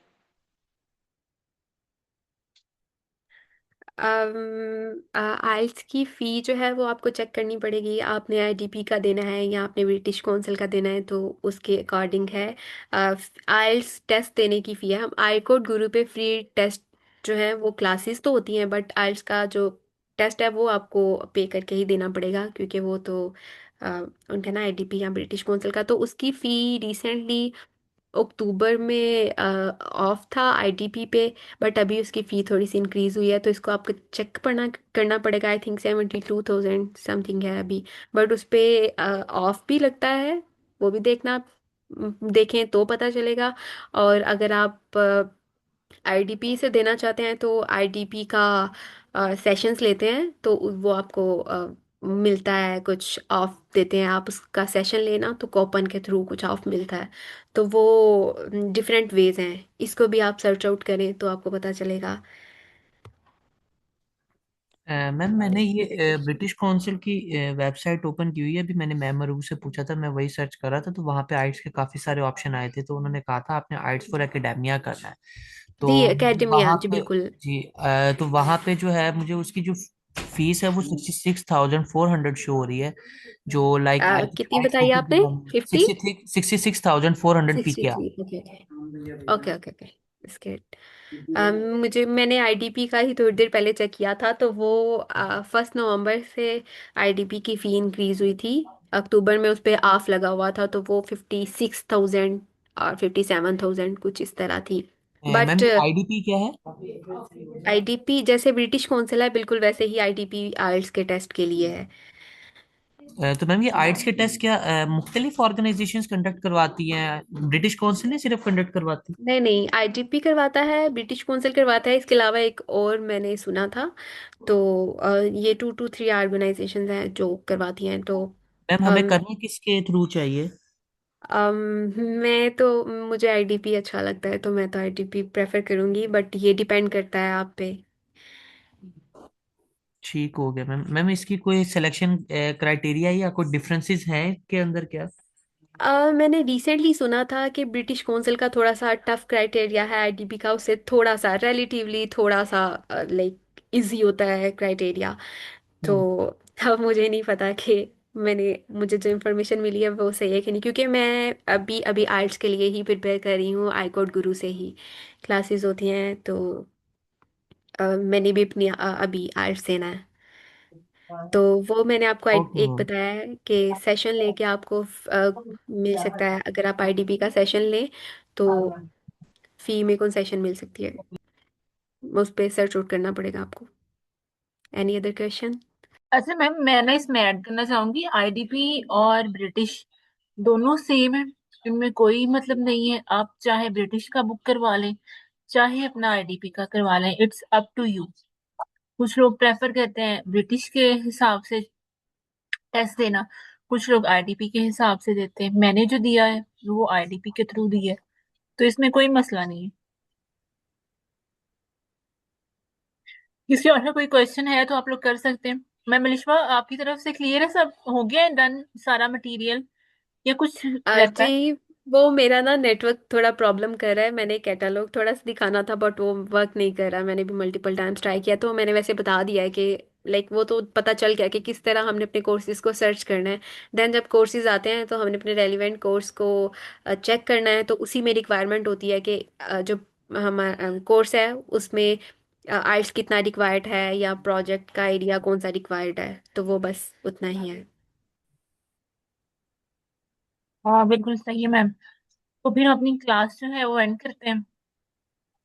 आइल्स की फ़ी जो है वो आपको चेक करनी पड़ेगी, आपने आईडीपी का देना है या आपने ब्रिटिश काउंसिल का देना है तो उसके अकॉर्डिंग है। आइल्स टेस्ट देने की फ़ी है। हम आई कोड गुरु पे फ्री टेस्ट जो है वो क्लासेस तो होती हैं, बट आइल्स का जो टेस्ट है वो आपको पे करके ही देना पड़ेगा, क्योंकि वो तो अ, उनका ना आईडीपी या ब्रिटिश काउंसिल का। तो उसकी फ़ी रिसेंटली अक्टूबर में ऑफ था आईडीपी पे, बट अभी उसकी फ़ी थोड़ी सी इंक्रीज हुई है, तो इसको आपको चेक पढ़ना करना पड़ेगा। आई थिंक 72,000 समथिंग है अभी, बट उस पे ऑफ भी लगता है। वो भी देखना, देखें तो पता चलेगा। और अगर आप आईडीपी से देना चाहते हैं तो आईडीपी का सेशंस लेते हैं तो वो आपको मिलता है, कुछ ऑफ देते हैं। आप उसका सेशन लेना तो कूपन के थ्रू कुछ ऑफ मिलता है। तो वो डिफरेंट वेज हैं, इसको भी आप सर्च आउट करें तो आपको पता चलेगा। मैम मैंने ये ब्रिटिश काउंसिल की वेबसाइट ओपन की हुई है। अभी मैंने मैम मरूब से पूछा था, मैं वही सर्च कर रहा था, तो वहाँ पे आइट्स के काफी सारे ऑप्शन आए थे, तो उन्होंने कहा था आपने आइट्स फॉर एकेडेमिया करना है। तो जी एकेडमिया, वहाँ जी पे बिल्कुल। जी तो वहाँ पे जो है मुझे उसकी जो फीस है वो 66,400 शो हो रही है, जो लाइक कितनी आइट्स बताई आपने? Competitive 50? 66,400 P 63? Okay okay okay okay, इसके मुझे मैंने आईडीपी का ही थोड़ी देर पहले चेक किया था, तो वो 1 नवंबर से आईडीपी की फ़ी इंक्रीज हुई थी। अक्टूबर में उस पर ऑफ लगा हुआ था तो वो 56,000 और 57,000 कुछ इस तरह थी। मैम बट ये आईडीपी क्या है? आईडीपी जैसे ब्रिटिश काउंसिल है बिल्कुल वैसे ही आईडीपी आइल्स के टेस्ट के लिए है। तो मैम ये आइट्स के टेस्ट क्या मुख्तलिफ ऑर्गेनाइजेशंस कंडक्ट करवाती हैं, ब्रिटिश काउंसिल ने सिर्फ कंडक्ट करवाती नहीं नहीं, आईडीपी करवाता है, ब्रिटिश काउंसिल करवाता है, इसके अलावा एक और मैंने सुना था। तो ये 2 to 3 ऑर्गेनाइजेशंस हैं जो करवाती हैं। तो है? मैम हमें अम, करना किसके थ्रू चाहिए? अम, मैं तो, मुझे आईडीपी अच्छा लगता है तो मैं तो आईडीपी प्रेफर करूंगी, बट ये डिपेंड करता है आप पे। ठीक हो गया मैम। मैम इसकी कोई सिलेक्शन क्राइटेरिया या कोई डिफरेंसेस हैं के अंदर क्या? मैंने रिसेंटली सुना था कि ब्रिटिश काउंसिल का थोड़ा सा टफ क्राइटेरिया है, आईडीपी का उससे थोड़ा सा रिलेटिवली थोड़ा सा लाइक इजी होता है क्राइटेरिया। तो हम्म। अब मुझे नहीं पता कि मुझे जो इन्फॉर्मेशन मिली है वो सही है कि नहीं, क्योंकि मैं अभी अभी आइल्स के लिए ही प्रिपेयर कर रही हूँ, आई कोड गुरु से ही क्लासेस होती हैं। तो मैंने भी अपनी अभी आइल्स देना है। तो वो मैंने आपको ओके एक मैम। बताया है कि सेशन लेके आपको मिल सकता है, अगर आप आईडीपी का सेशन लें तो फी में कौन सेशन मिल सकती है, उस पर सर्च आउट करना पड़ेगा आपको। Any other question? अच्छा मैम, मैं ना इसमें ऐड करना चाहूंगी, आईडीपी और ब्रिटिश दोनों सेम है, इनमें कोई मतलब नहीं है। आप चाहे ब्रिटिश का बुक करवा लें, चाहे अपना आईडीपी का करवा लें, इट्स अप टू यू। कुछ लोग प्रेफर करते हैं ब्रिटिश के हिसाब से टेस्ट देना, कुछ लोग आईडीपी के हिसाब से देते हैं। मैंने जो दिया है वो आईडीपी के थ्रू दिया है, तो इसमें कोई मसला नहीं है। किसी और का कोई क्वेश्चन है तो आप लोग कर सकते हैं। मैं मलिश्वा, आपकी तरफ से क्लियर है? सब हो गया है, डन सारा मटेरियल, या कुछ रहता है? जी वो मेरा ना नेटवर्क थोड़ा प्रॉब्लम कर रहा है। मैंने कैटलॉग थोड़ा सा दिखाना था बट वो वर्क नहीं कर रहा। मैंने भी मल्टीपल टाइम्स ट्राई किया, तो मैंने वैसे बता दिया है कि लाइक वो तो पता चल गया कि किस तरह हमने अपने कोर्सेज को सर्च करना है। देन जब कोर्सेज आते हैं तो हमने अपने रेलिवेंट कोर्स को चेक करना है, तो उसी में रिक्वायरमेंट होती है कि जो हमारा कोर्स है उसमें आइल्स कितना रिक्वायर्ड है या प्रोजेक्ट का एरिया कौन सा रिक्वायर्ड है, तो वो बस उतना ही है। हाँ बिल्कुल सही है मैम। तो फिर हम अपनी क्लास जो है वो एंड करते हैं।